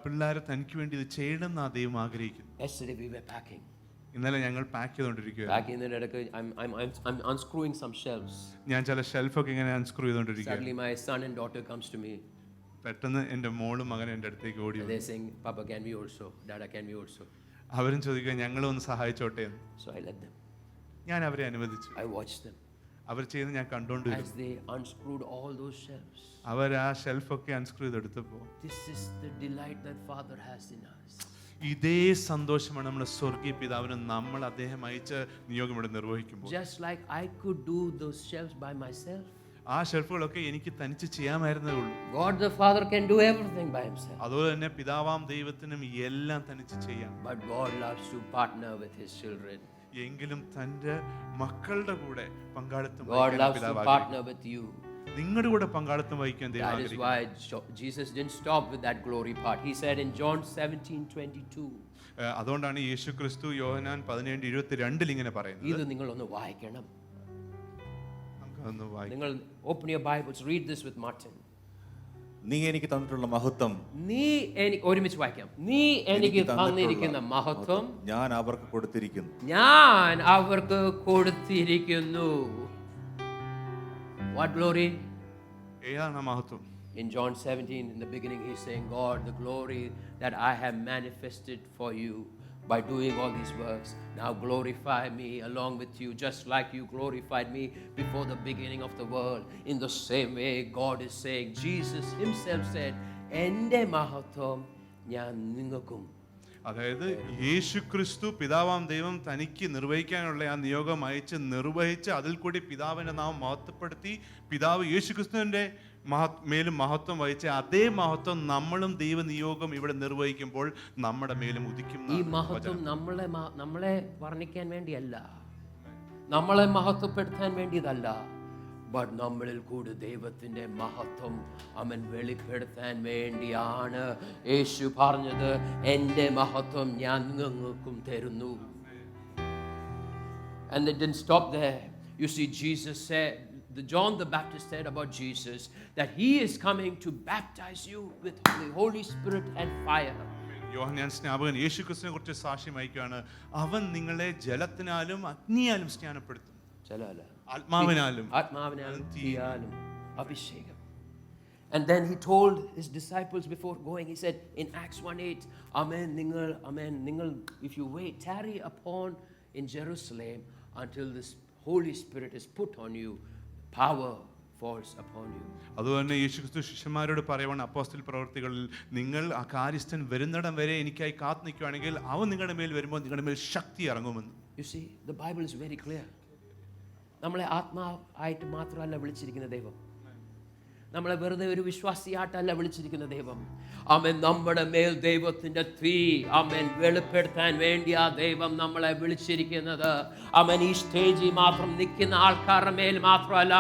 പിള്ളേരെ തനിക്ക് വേണ്ടി ഇത് ചെയ്യണമെന്ന് ദൈവം ആഗ്രഹിക്കുന്നു. Yesterday we were packing. ഇന്നലെ ഞങ്ങൾ പാക്ക് ചെയ്തുകൊണ്ടിരിക്കുകയാണ്. Packing ഇടയ്ക്ക് I'm unscrewing some shelves. ഞാൻ ചില ഷെൽഫൊക്കെ ഇങ്ങനെ അൺസ്ക്രൂ ചെയ്തുകൊണ്ടിരിക്കുകയാണ്. Suddenly my son and daughter comes to me. പെട്ടെന്ന് എൻ്റെ മോളും മകനും എൻ്റെ അടുത്തേക്ക് ഓടി. They're saying, Papa, can we also? Dada, can we also? അവരും ചോദിക്കുക ഞങ്ങളും ഒന്ന് സഹായിച്ചോട്ടെ എന്ന്. So I let them. ഞാൻ അവരെ അനുവദിച്ചു. I watched them. അവർ ചെയ്യുന്നത് ഞാൻ കണ്ടുകൊണ്ടിരുന്നു. As they unscrewed all those shelves. അവർ ആ ഷെൽഫൊക്കെ unscrew ചെയ്തെടുത്തപ്പോൾ This is the delight that Father has in us. ഇതേ സന്തോഷമാണ് നമ്മുടെ സ്വർഗീയ പിതാവിന് നമ്മൾ അദ്ദേഹം അയച്ച നിയോഗം ഇവിടെ നിർവഹിക്കുമ്പോൾ. Just like I could do those shelves by myself. ആ ഷെൽഫുകളൊക്കെ എനിക്ക് തനിച്ച് ചെയ്യാമായിരുന്നേ ഉള്ളൂ. God the Father can do everything by himself. അതുപോലെ തന്നെ പിതാവാം ദൈവത്തിനും എല്ലാം തനിച്ച് ചെയ്യാം. But God loves to partner with his children. എങ്കിലും തന്റെ മക്കളുടെ കൂടെ പങ്കാളിത്തം God loves to partner with you. നിങ്ങളുടെ കൂടെ പങ്കാളിത്തം വഹിക്കാൻ ദൈവം That is ആഗ്രഹിക്കുന്നു. why Jesus didn't stop with that glory part. He said in John 17:22. അതുകൊണ്ടാണ് യേശു ക്രിസ്തു യോഹന്നാൻ 17:22 ഇങ്ങനെ പറയുന്നത്. ഇത് നിങ്ങൾ ഒന്ന് വായിക്കണം. നമുക്കൊന്ന് വായിക്കാം. നിങ്ങൾ open your Bibles, read this with Martin. നീ എനിക്ക് തന്നിട്ടുള്ള മഹത്വം, നീ എനിക്ക് ഒരുമിച്ച് വായിക്കാം. നീ എനിക്ക് തന്നിരിക്കുന്ന മഹത്വം ഞാൻ അവർക്ക് കൊടുത്തിരിക്കുന്നു. ഞാൻ അവർക്ക് കൊടുത്തിരിക്കുന്നു. What glory? ഏതാണ് മഹത്വം? In John 17, in the beginning, he's saying, God, the glory that I have manifested for you by doing all these works, now glorify me along with you, just like you glorified me before the beginning of the world. In the same way, God is saying, Jesus himself said, Ende mahatham njan ningalkum. അതായത് യേശു ക്രിസ്തു പിതാവാം ദൈവം തനിക്ക് നിർവഹിക്കാനുള്ള ആ നിയോഗം അയച്ച് നിർവഹിച്ച് അതിൽ കൂടി പിതാവിന്റെ നാമം മഹത്വപ്പെടുത്തി പിതാവ് യേശു ക്രിസ്തുവിന്റെ മേലും മഹത്വം വഹിച്ച അതേ മഹത്വം നമ്മളും ദൈവ നിയോഗം ഇവിടെ നിർവഹിക്കുമ്പോൾ നമ്മുടെ മേലും ഉദിക്കും. ഈ മഹത്വം നമ്മളെ വർണ്ണിക്കാൻ വേണ്ടിയല്ല, നമ്മളെ മഹത്വപ്പെടുത്താൻ വേണ്ടിയതല്ല, ബട്ട് നമ്മളിൽ കൂടി ദൈവത്തിന്റെ മഹത്വം അവൻ വെളിപ്പെടുത്താൻ വേണ്ടിയാണ് യേശു പറഞ്ഞത്, എൻ്റെ മഹത്വം ഞാൻ നിങ്ങൾക്കും തരുന്നു. And it didn't stop there. You see, Jesus said, John the Baptist said about Jesus that he is coming to baptize you with the Holy Spirit and fire. യോഹന്നാൻ സ്നാപകൻ യേശു ക്രിസ്തുവിനെ കുറിച്ച് സാക്ഷ്യം വഹിക്കുകയാണ്. അവൻ നിങ്ങളെ ജലത്തിനാലും അഗ്നിയാലും സ്നാനപ്പെടുത്തും. ആത്മാവിനാലും തീയാലും അഭിഷേകം. And then he told his disciples before going, he said in Acts 1:8, Amen, നിങ്ങൾ, if you wait, tarry upon in Jerusalem until this Holy Spirit is put on you, power falls upon you. അതുതന്നെ യേശുക്രിസ്തു ശിഷ്യന്മാരോട് പറയുവാണ് അപ്പോസ്തല പ്രവൃത്തികളിൽ, നിങ്ങൾ ആ കാര്യസ്ഥൻ വരുന്നിടം വരെ എനിക്കായി കാത്തു നിൽക്കുകയാണെങ്കിൽ അവൻ നിങ്ങളുടെ മേൽ വരുമ്പോൾ നിങ്ങളുടെ മേൽ ശക്തി ഇറങ്ങുമെന്ന്. You see, the Bible is very clear. നമ്മളെ ആത്മാവായിട്ട് മാത്രമല്ല വിളിച്ചിരിക്കുന്ന ദൈവം, നമ്മളെ വെറുതെ ഒരു വിശ്വാസിയായിട്ടല്ല വിളിച്ചിരിക്കുന്ന ദൈവം. ആമേൻ, നമ്മുടെ മേൽ ദൈവത്തിന്റെ തീ ആമേൻ വെളിപ്പെടുത്താൻ വേണ്ടി ആ ദൈവം നമ്മളെ വിളിച്ചിരിക്കുന്നത്. ആമേൻ, ഈ സ്റ്റേജിൽ മാത്രം നിൽക്കുന്ന ആൾക്കാരുടെ മേൽ മാത്രമല്ല,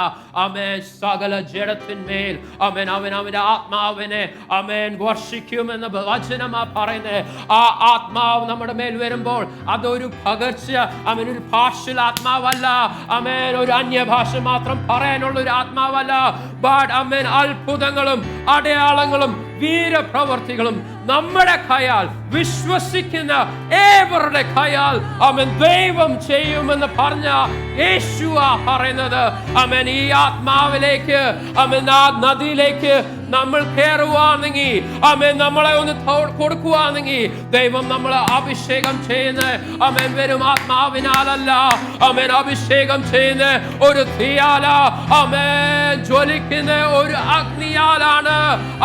ആമേൻ, സകല ജഡത്തിന്മേൽ ആമേൻ അവൻ അവന്റെ ആത്മാവിനെ ആമേൻ വർഷിക്കുമെന്ന് വചനമാ പറയുന്നത്. ആ ആത്മാവ് നമ്മുടെ മേൽ വരുമ്പോൾ അതൊരു പകർച്ച, ആമേൻ, ഒരു ഭാഷയിൽ ആത്മാവല്ല, ആമേൻ, ഒരു അന്യഭാഷ മാത്രം പറയാനുള്ള ഒരു ആത്മാവല്ല, ബട്ട് ആമേൻ അത്ഭുതങ്ങളും അടയാളങ്ങളും വീരപ്രവർത്തികളും നമ്മുടെ കയ്യാൽ വിശ്വസിക്കുന്ന ഏവരുടെ കയ്യാൽ അവൻ ദൈവം ചെയ്യുമെന്ന് പറഞ്ഞ യേശുവാ പറയുന്നത്. അവൻ ഈ ആത്മാവിലേക്ക് അവൻ ആ നദിയിലേക്ക് നമ്മൾ കയറുവാണെങ്കിൽ, അവൻ നമ്മളെ ഒന്ന് കൊടുക്കുവാണെങ്കിൽ ദൈവം നമ്മളെ അഭിഷേകം ചെയ്യുന്ന അവൻ വെറും ആത്മാവിനാലല്ല, അവൻ അഭിഷേകം ചെയ്യുന്ന ഒരു തീയാല, അവൻ ജ്വലിക്കുന്ന ഒരു അഗ്നിയാലാണ്.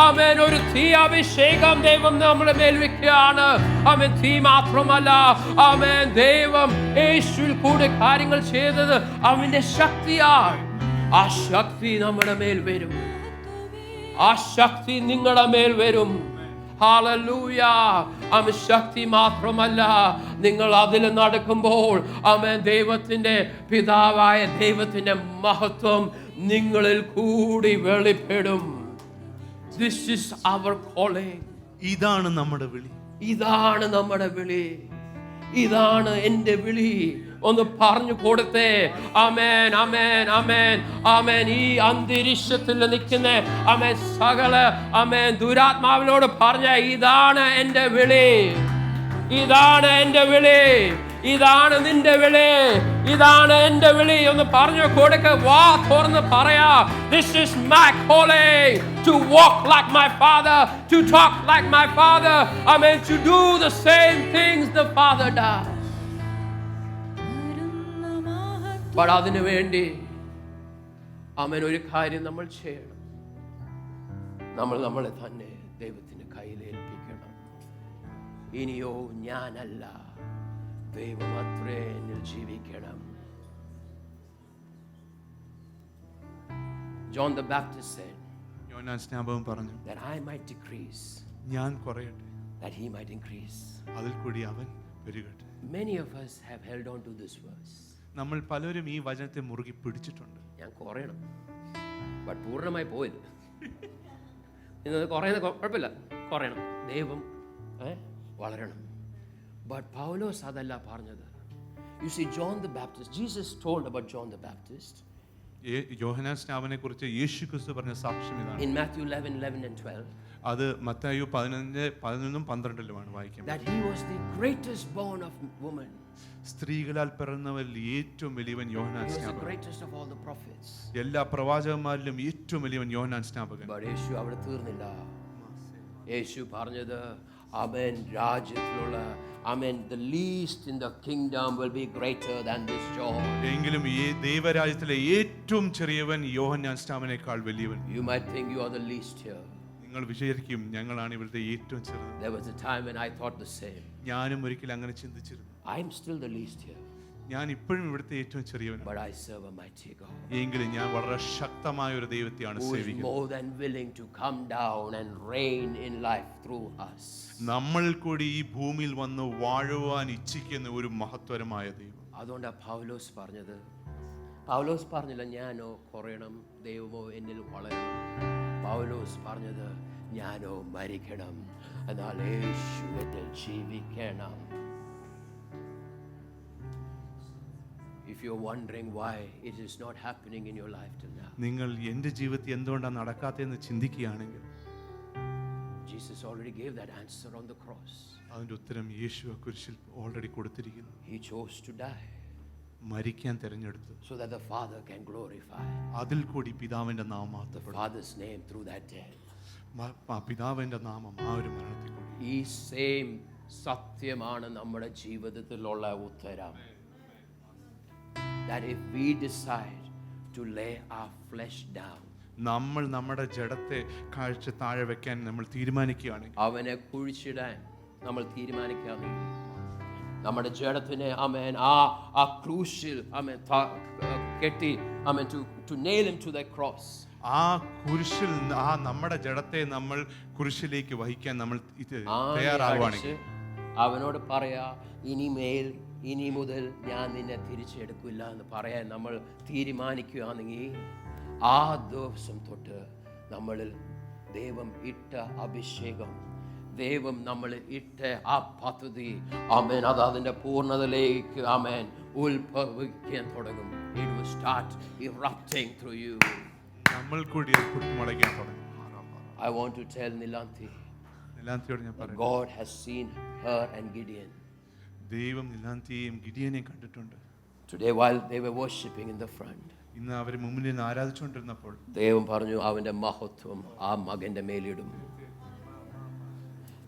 അവൻ ഒരു തീ അഭിഷേകം ദൈവം നമ്മുടെ മേൽ വെക്കുകയാണ്. അവൻ തീ മാത്രമല്ല, അവൻ ദൈവം യേശുവിൽ കൂടെ കാര്യങ്ങൾ ചെയ്തത് അവന്റെ ശക്തിയാണ്. ആ ശക്തി നമ്മുടെ മേൽ വരും, ആ ശക്തി നിങ്ങളുടെ മേൽ വരും. ഹല്ലേലൂയ. അവൻ ശക്തി മാത്രമല്ല, നിങ്ങൾ അതിൽ നടക്കുമ്പോൾ അവൻ ദൈവത്തിന്റെ പിതാവായ ദൈവത്തിന്റെ മഹത്വം നിങ്ങളിൽ കൂടി വെളിപ്പെടും. This is our calling. ഇതാണ് നമ്മുടെ വിളി, ഇതാണ് നമ്മുടെ വിളി, ഇതാണ് എൻ്റെ വിളി. ഒന്ന് പറഞ്ഞു കൊടുത്തേ. ആമേൻ, ആമേൻ, ആമേൻ, ആമേൻ. ഈ അന്തരീക്ഷത്തിൽ നിൽക്കുന്ന ആമേൻ സകല ആമേൻ ദുരാത്മാവിനോട് പറഞ്ഞ, ഇതാണ് എൻ്റെ വിളി, ഇതാണ് എൻ്റെ വിളി, ഇതാണ് നിന്റെ വിളി, ഇതാണ് എൻ്റെ വിളി. ഒന്ന് പറഞ്ഞു കൊടുക്ക, വാ തുറന്ന് പറയാ. This is my calling to walk like my father, to talk like my father, amen, to do the same things the father does. But അതിനു വേണ്ടി ആമേൻ ഒരു കാര്യം നമ്മൾ ചെയ്യണം. നമ്മൾ നമ്മളെ തന്നെ ദൈവത്തിന്റെ കയ്യിൽ ഏൽപ്പിക്കണം. ഇനിയോ ഞാനല്ല, ദൈവം അത്രേ എന്നിൽ ജീവിക്കണം. John the Baptist said യോഹന്നാൻ സ്നാപകൻ പറഞ്ഞു, that I might decrease, ഞാൻ കുറയട്ടെ, that he might increase. അതിൽ കൂടി അവൻ പെരുകട്ടെ. Many of us have held on to this verse. നമ്മൾ പലരും ഈ വചനത്തെ മുറുകി പിടിച്ചിട്ടുണ്ട്. ഞാൻ കുറയണം, ബട്ട് പൂർണ്ണമായി പോയില്ല. ഇന്നത് കുറയുന്ന കുഴപ്പമില്ല, കുറയണം, ദൈവം വളരണം. ബട്ട് പൗലോസ് അതല്ല പറഞ്ഞത്. You see, John the Baptist, Jesus told about John the Baptist. യോഹന്നാൻ സ്നാപകനെ കുറിച്ച് യേശു ക്രിസ്തു പറഞ്ഞ സാക്ഷ്യം ഇതാണ്. In Matthew 11 and 12. അത് മത്തായി 11-12 വായിക്കുന്നത്. That he was the greatest born of woman. സ്ത്രീകളാൽ പിറന്നവരിൽ ഏറ്റവും വലിയവൻ യോഹന്നാൻ സ്നാപകൻ. He was the greatest of all the prophets. എല്ലാ പ്രവാചകന്മാരിലും ഏറ്റവും വലിയവൻ യോഹന്നാൻ സ്നാപകൻ. But യേശു അവിടെ തീർന്നില്ല. യേശു പറഞ്ഞത്, അവൻ രാജ്യത്തിലുള്ള, Amen, the least in the kingdom will be greater than this John. എങ്കിലും ഈ ദൈവരാജ്യത്തിലെ ഏറ്റവും ചെറിയവൻ യോഹന്നാൻ സ്നാപകനേക്കാൾ വലിയവൻ. You might think you are the least here. നിങ്ങൾ വിചാരിക്കും ഞങ്ങളാണ് ഇവിടുത്തെ ഏറ്റവും ചെറുത്. There was a time when I thought the same. ഞാനും ഒരിക്കൽ അങ്ങനെ ചിന്തിച്ചിരുന്നു. I am still the least here. ഞാൻ ഇപ്പോഴും ഇവിടുത്തെ ഏറ്റവും ചെറിയവനാണ്. But I serve a mighty God. എങ്കിലും ഞാൻ വളരെ ശക്തമായ ഒരു ദൈവത്തെയാണ് സേവിക്കുന്നത്. Who is more than willing to come down and reign in life through us. നമ്മൾ കൂടി ഈ ഭൂമിയിൽ വന്ന് വാഴുവാൻ ഇച്ഛിക്കുന്ന ഒരു മഹത്വരമായ ദൈവം. അതുകൊണ്ടാണ് പൗലോസ് പറഞ്ഞത്. പൗലോസ് പറഞ്ഞില്ല ഞാനോ കുറയണം, ദൈവമോ എന്നിൽ വളരണം. പൗലോസ് പറഞ്ഞത് ഞാനോ മരിക്കണം, എന്നാൽ യേശു എന്നിൽ ജീവിക്കണം. If you're wondering why it is not happening in your life till now, നിങ്ങൾ എൻ്റെ ജീവിതത്തിൽ എന്തുകൊണ്ടാണ് നടക്കാത്തതെന്ന് ചിന്തിക്കുകയാണെങ്കിൽ, Jesus already gave that answer on the cross. അതിന്റെ ഉത്തരം യേശു കുരിശിൽ ഓൾറെഡി കൊടുത്തിരിക്കുന്നു. He chose to die മരിക്കാൻ തിരഞ്ഞെടുത്തു, so that the Father can glorify അതിൽ കൂടി പിതാവിന്റെ നാമം the മഹത്വപ്പെടും. Father's name through that death. പിതാവിന്റെ നാമം ആ ഒരു മരണത്തിൽ കൂടി. ഈ സെയിം സത്യമാണ് നമ്മുടെ ജീവിതത്തിലുള്ള ഉത്തരം. That if we decide to lay our flesh down, നമ്മൾ നമ്മുടെ ജഡത്തെ കാഴ്ച താഴെ വെക്കാൻ നമ്മൾ തീരുമാനിക്കുകയാണെങ്കിൽ, അവനെ കുഴിച്ചിടാൻ നമ്മൾ തീരുമാനിക്കുകയാണെങ്കിൽ, നമ്മുടെ ജഡത്തിനെ ആമേൻ ആ ക്രൂശിൽ ആമേൻ കെട്ടി ആമേൻ to nail him to that cross. ആ കുരിശിൽ ആ നമ്മുടെ ജഡത്തെ നമ്മൾ കുരിശിലേക്ക് വഹിക്കാൻ നമ്മൾ തയ്യാറാവുകയാണെങ്കിൽ, അവനോട് പറയാ, ഇനി മുതൽ ഞാൻ നിന്നെ തിരിച്ചെടുക്കില്ല എന്ന് പറയാൻ നമ്മൾ തീരുമാനിക്കുകയാണെങ്കിൽ, ആ ദിവസം തൊട്ട് നമ്മളിൽ ദൈവം ഇട്ട അഭിഷേകം, ദൈവം നമ്മൾ ഇട്ട ആ പദ്ധതി ആമേൻ അത് അതിൻ്റെ പൂർണ്ണതയിലേക്ക് ആമേൻ ഉത്ഭവിക്കാൻ തുടങ്ങും. It will start erupting through you. നമ്മൾ കൂടി പൊട്ടിമുളയ്ക്കാൻ തുടങ്ങും. I want to tell Nilanthi, നിലാന്തിയോട് ഞാൻ പറയാം, God has seen her and Gideon. ദൈവം നിലാന്തിയെയും ഗിഡിയനെയും കണ്ടിട്ടുണ്ട്. Today while they were worshiping in the front, ഇന്ന് അവർ മുമ്പിൽ നിന്ന് ആരാധിച്ചുകൊണ്ടിരുന്നപ്പോൾ ദൈവം പറഞ്ഞു അവന്റെ മഹത്വം ആ മകന്റെ മേലിടും.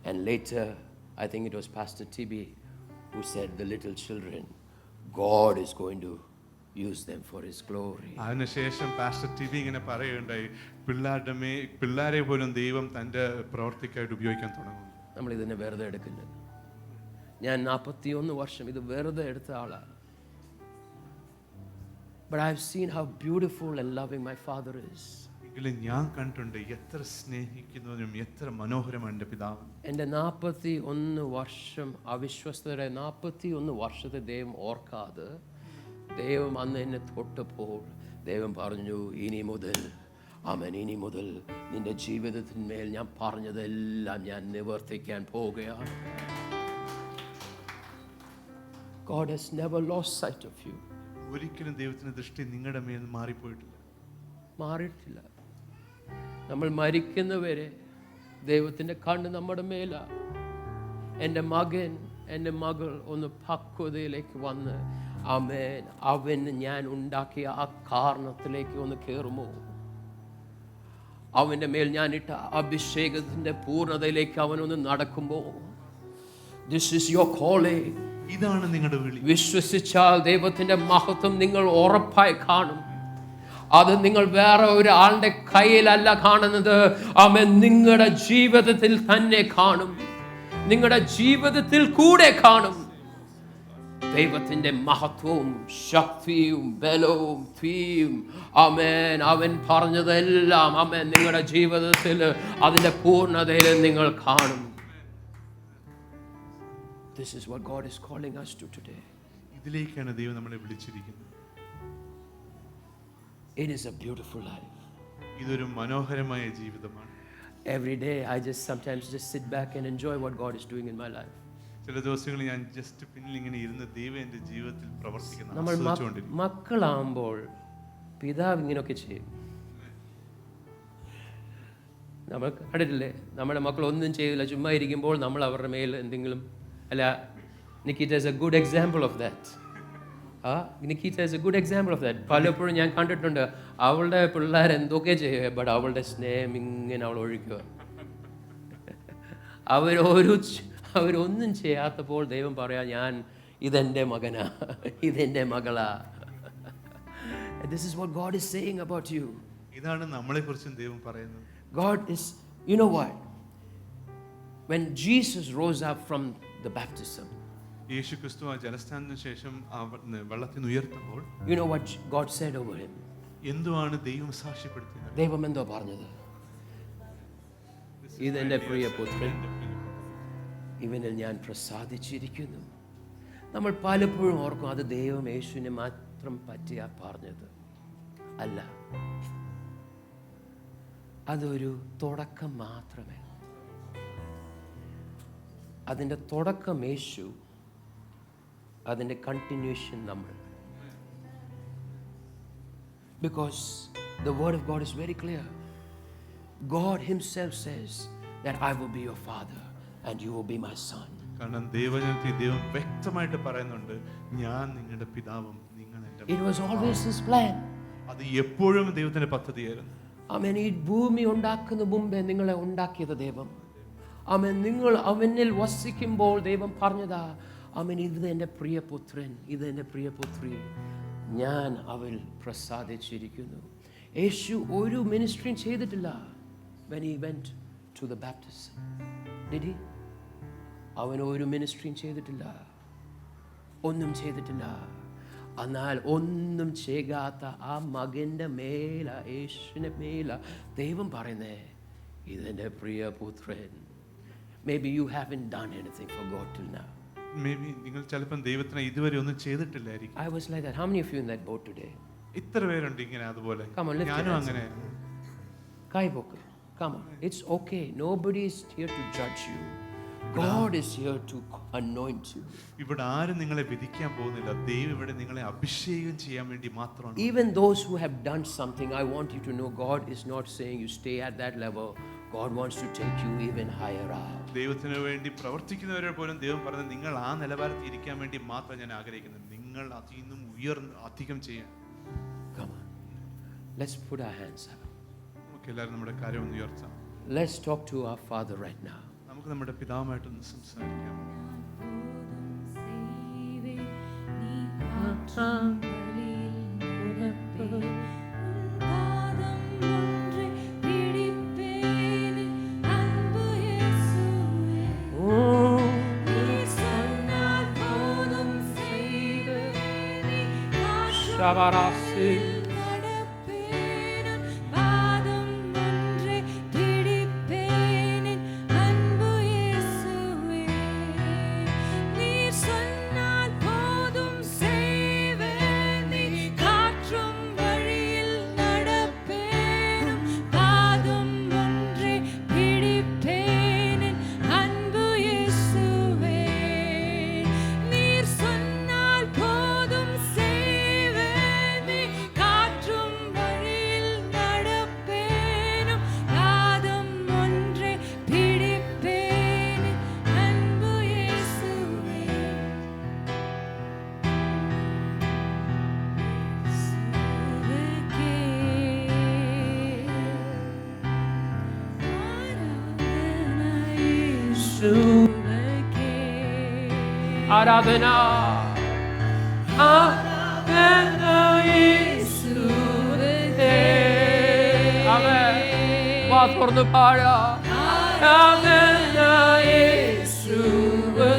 And later, I think it was Pastor TB who said, the little children, God is going to use them for his glory. അതിനുശേഷം പാസ്റ്റർ ടി വി ഇങ്ങനെ പറയുകയുണ്ടായി, പിള്ളേരെ പോലും ദൈവം തൻ്റെ പ്രവർത്തിക്കായിട്ട് ഉപയോഗിക്കാൻ തുടങ്ങും. നമ്മൾ ഇതിനെ വെറുതെ എടുക്കുന്നത്. ഞാൻ 41 വർഷം ഇത് വെറുതെ എടുത്ത ആളാണ്. But I've seen how beautiful and loving my father is. എങ്കിലും ഞാൻ കണ്ടിട്ടുണ്ട് എത്ര സ്നേഹിക്കുന്നതിനും എത്ര മനോഹരമാണ് എൻ്റെ പിതാവ്. എൻ്റെ 41 വർഷം അവിശ്വസ്തയുടെ 41 വർഷത്തെ ദൈവം ഓർക്കാതെ ദൈവം അന്ന് എന്നെ തൊട്ടപ്പോൾ ദൈവം പറഞ്ഞു, ഇനി മുതൽ നിന്റെ ജീവിതത്തിന്മേൽ ഞാൻ പറഞ്ഞതെല്ലാം ഞാൻ നിവർത്തിക്കാൻ പോവുകയാണ്. God has never lost sight of you. ഒരിക്കലും ദൈവത്തിന്റെ ദൃഷ്ടി നിങ്ങളുടെ മേൽ മാറിയിട്ടില്ല. നമ്മൾ മരിക്കുന്നവരെ ദൈവത്തിൻ്റെ കണ്ണ് നമ്മുടെ മേലാണ്. എൻ്റെ മകൻ എൻ്റെ മകൾ ഒന്ന് പക്വതയിലേക്ക് വന്ന് ആമേൻ അവന് ഞാൻ ഉണ്ടാക്കിയ ആ കാരണത്തിലേക്ക് ഒന്ന് കയറുമോ, അവൻ്റെ മേൽ ഞാൻ ഇട്ട അഭിഷേകത്തിൻ്റെ പൂർണ്ണതയിലേക്ക് അവനൊന്ന് നടക്കുമ്പോൾ, ദിസ് ഈസ് യുവർ കോളിംഗ്. ഇതാണ് നിങ്ങളുടെ വിളി. വിശ്വസിച്ചാൽ ദൈവത്തിൻ്റെ മഹത്വം നിങ്ങൾ ഉറപ്പായി കാണും. അത് നിങ്ങൾ വേറെ ഒരാളുടെ കയ്യിലല്ല കാണുന്നത്, അവൻ നിങ്ങളുടെ ജീവിതത്തിൽ തന്നെ കാണും, നിങ്ങളുടെ ജീവിതത്തിൽ കൂടെ കാണും. ദൈവത്തിൻ്റെ മഹത്വവും ശക്തിയും ബലവും തീയും ആമേൻ അവൻ പറഞ്ഞതെല്ലാം ആമേൻ നിങ്ങളുടെ ജീവിതത്തിൽ അതിൻ്റെ പൂർണ്ണതയിൽ നിങ്ങൾ കാണും. This is what God is calling us to today. ഇതിലേക്കാണ് ദൈവം നമ്മളെ വിളിച്ചിരിക്കുന്നത്. It is a beautiful life. ഇതൊരു മനോഹരമായ ജീവിതമാണ്. Every day I sometimes sit back and enjoy what God is doing in my life. ചില ദിവസങ്ങളിൽ ഞാൻ ജസ്റ്റ് പിന്നിൽ ഇങ്ങനെ ഇരുന്ന് ദൈവം എൻ്റെ ജീവിതത്തിൽ പ്രവർത്തിക്കുന്നു നമ്മൾ മക്കളാകുമ്പോൾ പിതാവ് ഇങ്ങനെയൊക്കെ ചെയ്യും. നമ്മൾ കണ്ടിട്ടില്ലേ, നമ്മുടെ മക്കൾ ഒന്നും ചെയ്തില്ല, ചുമ്മാ ഇരിക്കുമ്പോൾ നമ്മൾ അവരുടെ മേൽ എന്തെങ്കിലും അല്ല. നിക്കിറ്റ is a good example of that. നിക്കിറ്റ is a good example of that. പലപ്പോഴും ഞാൻ കണ്ടിട്ടുണ്ട് അവളുടെ പിള്ളേർ എന്തൊക്കെ ചെയ്യുക, ബട്ട് അവളുടെ സ്നേഹം ഇങ്ങനെ അവൾ ഒഴിക്കുക. അവരൊന്നും ചെയ്യാത്തപ്പോൾ ദൈവം പറയാ, ഞാൻ ഇതെൻ്റെ മകനാ, ഇതെൻ്റെ മകളാ. This is what God is saying about you. ഇതാണ് നമ്മളെക്കുറിച്ചും ദൈവം പറയുന്നത്. God is, you know what? When Jesus rose up from the baptism, യേശു ക്രിസ്തു ആ ജലസ്നാനത്തിന് ശേഷം വെള്ളത്തിൽ നിന്ന് ഉയർത്തുമ്പോൾ, you know what God said over him? എന്തുവാണ് ദൈവം സാക്ഷ്യപ്പെടുത്തിയത്? ദൈവം എന്തോ പറഞ്ഞത്? ഇതെൻ്റെ പ്രിയപുത്രൻ, ഇവനിൽ ഞാൻ പ്രസാദിച്ചിരിക്കുന്നു. നമ്മൾ പലപ്പോഴും ഓർക്കും അത് ദൈവം യേശുവിനെ മാത്രം പറ്റിയാ പറഞ്ഞത്. അല്ല, അതൊരു തുടക്കം മാത്രമേ. അതിൻ്റെ തുടക്കം യേശു, അതിൻ്റെ കണ്ടിന്യൂഷൻ നമ്മൾ. Because the word of God is very clear. God himself says that I will be your father and you will be my son. കാരണം ദൈവജനത്തിൽ ദൈവം വ്യക്തമായിട്ട് പറയുന്നുണ്ട്, ഞാൻ നിങ്ങളുടെ പിതാവും നിങ്ങൾ എൻ്റെ. It was always his plan. അത് എപ്പോഴും ദൈവത്തിന്റെ പദ്ധതിയായിരുന്നു. ആമേൻ. ഈ ഭൂമി ഉണ്ടാക്കുന്ന മുമ്പേ നിങ്ങളെ ഉണ്ടാക്കിയത് ദൈവം. ആമേൻ. നിങ്ങൾ അവനിൽ വസിക്കുമ്പോൾ ദൈവം പറഞ്ഞതാ, ആമേൻ, ഇത് എൻ്റെ പ്രിയപുത്രൻ, ഇത് എൻ്റെ പ്രിയപുത്രി, ഞാൻ അവൾ പ്രസാദിച്ചിരിക്കുന്നു. യേശു ഒരു മിനിസ്ട്രിയും ചെയ്തിട്ടില്ല. When he went to the baptism, did he? അവൻ ഒരു മിനിസ്ട്രിയും ചെയ്തിട്ടില്ല, ഒന്നും ചെയ്തിട്ടില്ല. എന്നാൽ ഒന്നും ചെയ്യാത്ത ആ മകൻ്റെ മേല, യേശുവിൻ്റെ മേല ദൈവം പറയുന്നേ, ഇതെൻ്റെ പ്രിയപുത്രൻ. Maybe you haven't done anything for God till now. Maybe നിങ്ങൾ ചിലപ്പോൾ ദൈവത്തിന് ഇതുവരെ ഒന്നും ചെയ്തിട്ടില്ലായിരിക്കും. I was like that. How many of you in that boat today? ഇത്ര പേരുണ്ട് ഇങ്ങനെ അതുപോലെ. ഞാനും അങ്ങനെ. കൈപൊക്ക്. Come on. It's okay. Nobody is here to judge you. God is here to anoint you. ഇവിടെ ആരും നിങ്ങളെ വിധിക്കാൻ പോകുന്നില്ല. ദൈവം ഇവിടെ നിങ്ങളെ അഭിഷേകം ചെയ്യാൻ വേണ്ടി മാത്രമാണ്. Even those who have done something, I want you to know God is not saying you stay at that level. God wants to take you even higher up. ദൈവത്തിന് വേണ്ടി പ്രവർത്തിക്കുന്നവരെ പോലും ദൈവം പറയുന്നത്, നിങ്ങൾ ആ നിലവാരത്തിൽ ഇരിക്കാൻ വേണ്ടി മാത്രം ഞാൻ ആഗ്രഹിക്കുന്നത്, നിങ്ങൾ അതിൽ നിന്നും ഉയർന്ന് അധികം ചെയ്യാൻ. Come on. Let's put our hands up. നമുക്ക് എല്ലാവരും നമ്മുടെ കാര്യം ഒന്ന് ഉയർത്താം. Let's talk to our Father right now. നമുക്ക് നമ്മുടെ പിതാവുമായിട്ടൊന്ന് സംസാരിക്കാം. Shavarasi. ആരാധന, ആരാധന യേശുവേ. ആമേൻ. വാ തുറന്ന് പാടാം. ആരാധന യേശുവേ.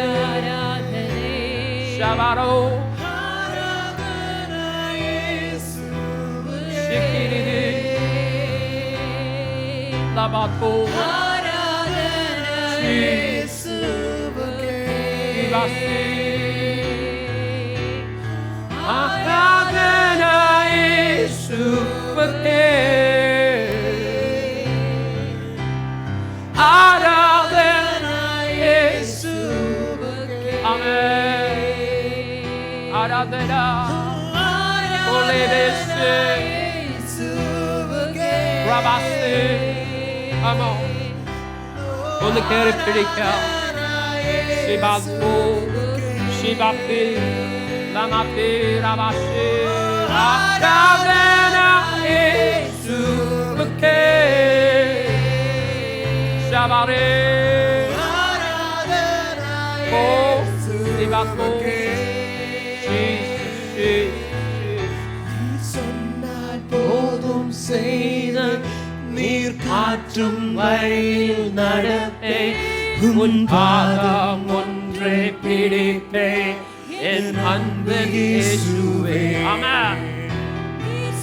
ആരാധന Arado. Labato. ഒന്ന് കേറി പിടിക്കാം. Shibato, Shibati, Lamati, Rabashi, Adavena, Isuke, Shabare, Oh, Shibato, നീർക്കാറ്റും വഴിയിൽ നടപ്പേ உன் பாதம் ஒன்றே பிடிப்பே என் அன்பு இயேசுவே. Amen.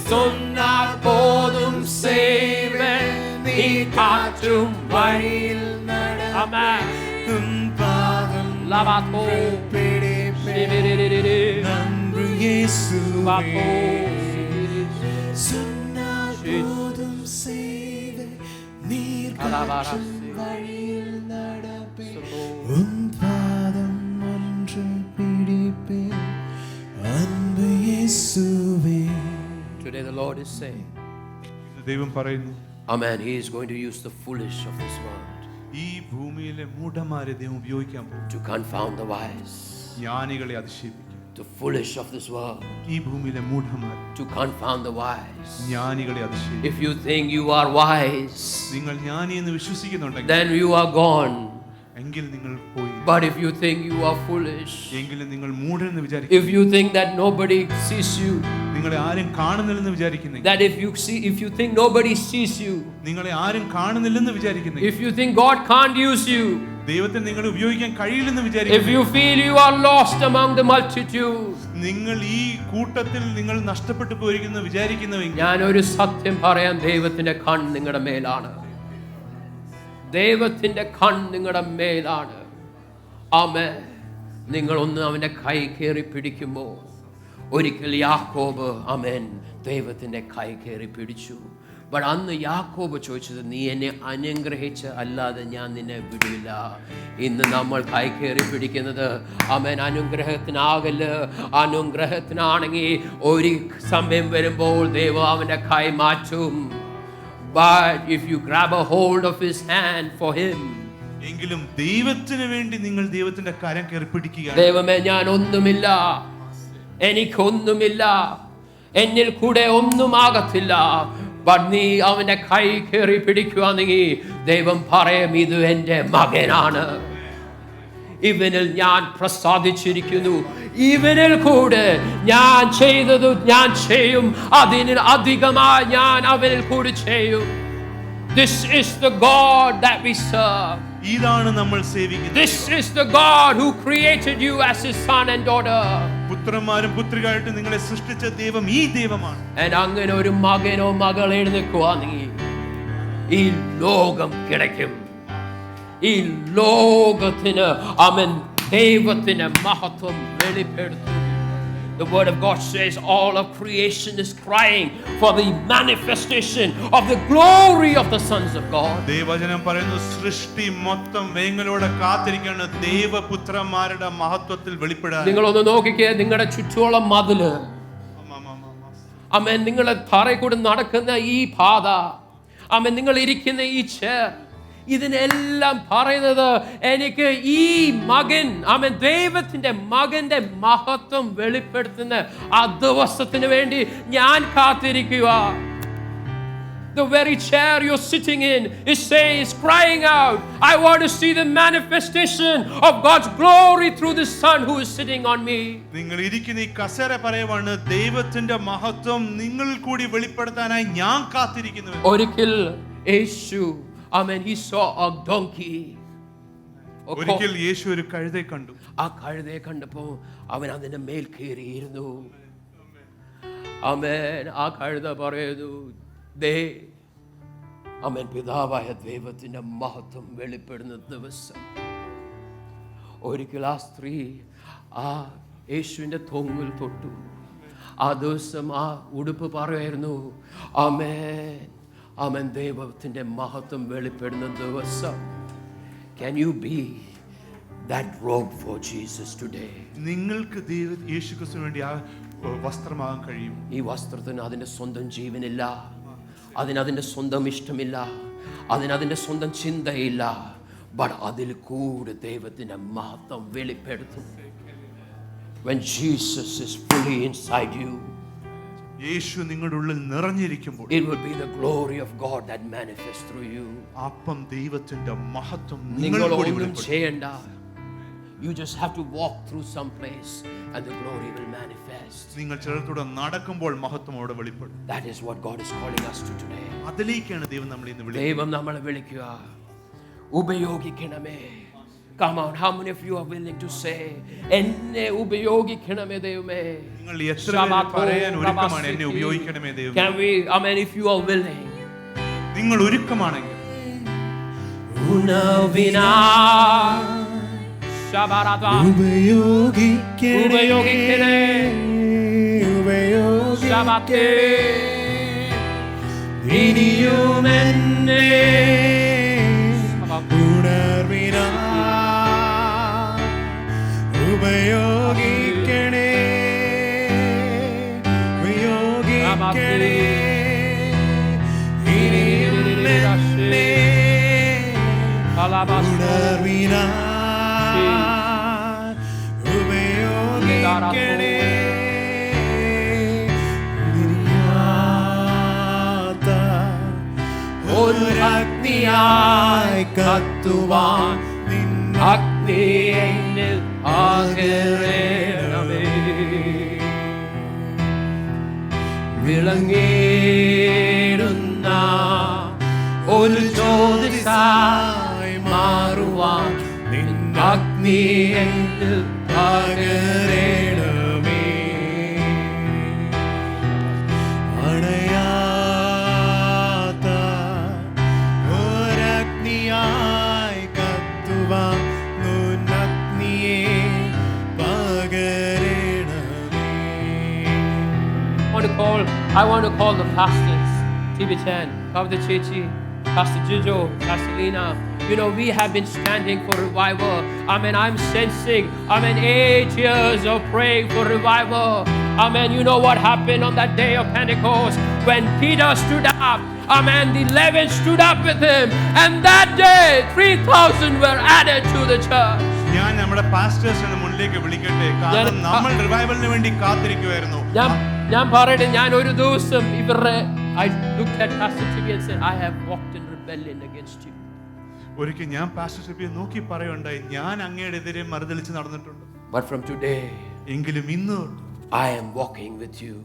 சொன்னால் போதும் செய்வேன் நீ காற்றும் வழியில் நடப்பே Amen. உன் பாதம் Lavato, பிடிப்பே அன்பு இயேசுவே. சொன்னால் போதும் செய்வேன் நீர் காற்றும் வழியில் நடப்பே உன் பாதம் ஒன்று பிடிப்பே அன்பு இயேசுவே. Today the Lord is saying, ദൈവം പറയുന്നു, Amen, He is going to use the foolish of this world ഈ ഭൂമിയിലെ മൂഢന്മാരെ ദൈവം ഉപയോഗിക്കാൻ പോകും, to confound the wise. ജ്ഞാനികളെ അതിശയിപ്പിക്കും. The foolish of this world ഈ ഭൂമിയിലെ മൂഢന്മാർ to confound the wise. ജ്ഞാനികളെ അതിശയിപ്പിക്കും. If you think you are wise, നിങ്ങൾ ജ്ഞാനി എന്ന് വിശ്വസിക്കുന്നുണ്ടെങ്കിൽ then you are gone. എങ്കിൽ നിങ്ങൾ പോയി. But if you think you are foolish, എങ്കിലും നിങ്ങൾ മൂഢനെന്ന് വിചാരിക്കും, if you think that nobody sees you, നിങ്ങളെ ആരും കാണുന്നില്ലെന്ന് വിചാരിക്കുന്നെങ്കിൽ, that if you think nobody sees you, നിങ്ങളെ ആരും കാണുന്നില്ലെന്ന് വിചാരിക്കുന്നെങ്കിൽ, if you think God can't use you, ദൈവത്തെ നിങ്ങളെ ഉപയോഗിക്കാൻ കഴിയില്ലെന്ന് if വിചാരിക്കുന്നു, you feel you are lost among the multitude, നിങ്ങൾ ഈ കൂട്ടത്തിൽ നിങ്ങൾ നഷ്ടപ്പെട്ടു പോയിരിക്കുന്നു വിചാരിക്കുന്നുവെങ്കിൽ, ഞാൻ ഒരു സത്യം പറയാൻ, ദൈവത്തിന്റെ കൺ നിങ്ങളുടെ മേലാണ്. ദൈവത്തിന്റെ കൺ നിങ്ങളുടെ മേലാണ്. ആമേൻ. നിങ്ങളൊന്ന് അവന്റെ കൈ കയറി പിടിക്കുമ്പോൾ, ഒരിക്കൽ യാക്കോബ് ആമേൻ ദൈവത്തിന്റെ കൈ കയറി പിടിച്ചു. ബട്ട് അന്ന് യാക്കോബ് ചോദിച്ചത്, നീ എന്നെ അനുഗ്രഹിച്ച് അല്ലാതെ ഞാൻ നിന്നെ വിടില്ല. ഇന്ന് നമ്മൾ കൈ കയറി പിടിക്കുന്നത് ആമേൻ അനുഗ്രഹത്തിനാകല്ല. അനുഗ്രഹത്തിനാണെങ്കിൽ ഒരു സമയം വരുമ്പോൾ ദൈവം അവന്റെ കൈ മാറ്റും. But if you grab a hold of his hand for him, എങ്കിലും ദൈവത്തിന് വേണ്ടി നിങ്ങൾ ദൈവത്തിന്റെ കരം കയറി പിടിക്കുക. ദൈവമേ, ഞാൻ ഒന്നുമില്ല, എനിക്കൊന്നുമില്ല, എന്നിൽ കൂടെ ഒന്നുമാകത്തില്ല. ബട്ട് നീ അവന്റെ കൈ കയറി പിടിക്കുകയാണെങ്കിൽ ദൈവം പറയും, ഇത് എൻ്റെ മകനാണ്, ഇവനിൽ ഞാൻ പ്രസാദിച്ചിരിക്കുന്നു, ഇവനിൽ കൂടെ ഞാൻ ചെയ്തത് ഞാൻ ചെയ്യും, അതിന് അധികമായി ഞാൻ അവനിൽ കൂടി ചെയ്യും. This is the God that we serve. ഇതാണ് നമ്മൾ സേവിക്കുന്നത്. This is the God who created you as his son and daughter. പുത്രന്മാരും പുത്രികളായിട്ട് നിങ്ങളെ സൃഷ്ടിച്ച ദൈവം ഈ ദൈവമാണ്. And അങ്ങനെ ഒരു മകനോ മകൾ എഴുന്നേൽക്കുവാണെങ്കിൽ ഈ ലോകം കിടക്കും. ഈ ലോകത്തിന് അവൻ ദൈവത്തിന്റെ മഹത്വം വെളിപ്പെടുത്തും. The word of God says all of creation is crying for the manifestation of the glory of the sons of God. ദൈവവചനം പറയുന്നു, സൃഷ്ടി മൊത്തം വേങ്ങലോടെ കാത്തിരിക്കുകയാണ് ദൈവപുത്രന്മാരുടെ മഹത്വത്തിൽ വെളിപ്പെടാൻ. നിങ്ങളൊന്ന് നോക്കിക്കേ, നിങ്ങളുടെ ചുറ്റുമുള്ള മതില്, ആമേൻ, നിങ്ങളെ തറയിൽ കൂടി നടക്കുന്ന ഈ പാത, ആമേൻ, നിങ്ങൾ ഇരിക്കുന്ന ഈ ചെയർ, ഇതിനെല്ലാം പറയുന്നത് എനിക്ക് ഈ മകൻ, ആമേൻ, ദൈവത്തിന്റെ മകന്റെ മഹത്വം വെളിപ്പെടുത്തുന്ന ആ ദിവസത്തിന് വേണ്ടി ഞാൻ കാത്തിരിക്കുക. The very chair you're sitting in is crying out, I want to see the manifestation of God's glory through the Son who is sitting on me. നിങ്ങൾ ഇരിക്കുന്ന ഈ കസേര പറയുവാണ്, ദൈവത്തിന്റെ മഹത്വം നിങ്ങൾ കൂടി വെളിപ്പെടുത്താനായി ഞാൻ കാത്തിരിക്കുന്നു. ഒരിക്കൽ യേശു, amen, he saw a donkey ഒരിക്കൽ യേശു ഒരു കഴുതയെ കണ്ടു. ആ കഴുതയെ കണ്ടപ്പോ അവൻ അതിന്റെ മേൽ കയറിയിരുന്നു. ആമേൻ. ആ കഴുത പറയുന്നു, ദേ ആമേൻ, പിതാവായ ദൈവത്തിന്റെ മഹത്വം വെളിപ്പെടുന്ന ദിവസം. ഒരിക്കൽ ആ സ്ത്രീ ആ യേശുവിന്റെ തൊങ്ങിൽ തൊട്ടു. ആ ദിവസം ആ ഉടുപ്പ് പറയുമായിരുന്നു, ആമേൻ ആമേൻ, ദൈവത്തിന്റെ മഹത്വം വെളിപ്പെടുന്ന ദിവസം. Can you be that robe for Jesus today? നിങ്ങൾക്ക് യേശുക്രിസ്തുവിന് വേണ്ടി ആ വസ്ത്രമാകാൻ കഴിയും. ഈ വസ്ത്രത്തിന് അതിന്റെ സ്വന്തം ജീവനില്ല, അതിന്റെ സ്വന്തം ഇഷ്ടമില്ല, അതിന്റെ സ്വന്തം ചിന്തയില്ല. ബട്ട് അതിൽ കൂടെ ദൈവത്തിന്റെ മഹത്വം വെളിപ്പെടുത്തും. When Jesus is fully inside you, യേശു നിങ്ങളുടെ ഉള്ളിൽ നിറഞ്ഞിരിക്കുമ്പോൾ, it will be the glory of God that manifests through you. അപ്പം ദൈവത്തിന്റെ മഹത്വം നിങ്ങൾ നിങ്ങളിൽ ഒന്നും വെളിപ്പെടും. ചെയ്യണ്ട. You just have to walk through some place and the glory will manifest. നിങ്ങൾ ചിലർക്കൂടെ നടക്കുമ്പോൾ മഹത്വം അവിടെ വെളിപ്പെടും. That is what God is calling us to today. അതിലേക്കാണ് ദൈവം നമ്മളെ ഇന്ന് വിളിക്കുന്നത്. ദൈവം നമ്മളെ വിളിക്കുക, ഉപയോഗിക്കണമേ. Come on, how many of you are willing to say, എന്നെ ഉപയോഗിക്കണമേ ദൈവമേ? നിങ്ങൾ എത്ര പേര് പറയാൻ ഒരുക്കമാണ് എന്നെ ഉപയോഗിക്കണമേ ദൈവമേ? Can we, amen, if you are willing. നിങ്ങൾ ഒരുക്കമാണെങ്കിൽ ഉണവിനാ ശബരദാ ഉപയോഗിക്കണേ ശബത്തെ ഇനിയും എന്നെ ഉണർവിനാ ഉപയോഗിക്കണേ ഉപയോഗിക്കണേ ഇനിയും എന്നെ ഉണർവിനാ ഉപയോഗിക്കണേ നിര്യാത ഒരഗ്നിയായി കത്തുവാൻ നിൻ അഗ്നി എന്നിൽ ആകേണമേ. വിളങ്ങിടുന്ന ഒരു ജ്യോതിസായി മാറുവാൻ നിൻ അഗ്നി എന്നിൽ പകരണമേ. അണയാത്ത ഒരഗ്നിയായി കത്തുവാൻ അഗ്നിയെ പകരണമേ. I want to call the pastors, TV Chan, Pastor Chechi, Pastor Jijo, Pastor Lina. You know, we have been standing for revival. Amen. I'm sensing, 8 years of praying for revival. Amen. You know what happened on that day of Pentecost when Peter stood up. Amen. The 11 stood up with him. And that day, 3,000 were added to the church. ഞാൻ നമ്മുടെ പാസ്റ്റേഴ്സിന് മുന്നിലേക്ക് വിളിക്കട്ടെ, കാരണം നമ്മൾ റിവൈവലിന് വേണ്ടി കാത്തിരിക്കുവായിരുന്നു. ഞാൻ പറയട്ടെ, ഞാൻ ഒരു ദിവസം ഇവരുടെ I looked at Pastor Tibi and said, I have walked in rebellion against you. ഒരിക്കൽ ഞാൻ പാസ്റ്റർ ടിബിയെ നോക്കി പറയുണ്ടായി, ഞാൻ അങ്ങയുടെ എതിരെ മറുതലിച്ച് നടന്നിട്ടുണ്ട്. But from today, എങ്കിലും ഇന്ന് I am walking with you.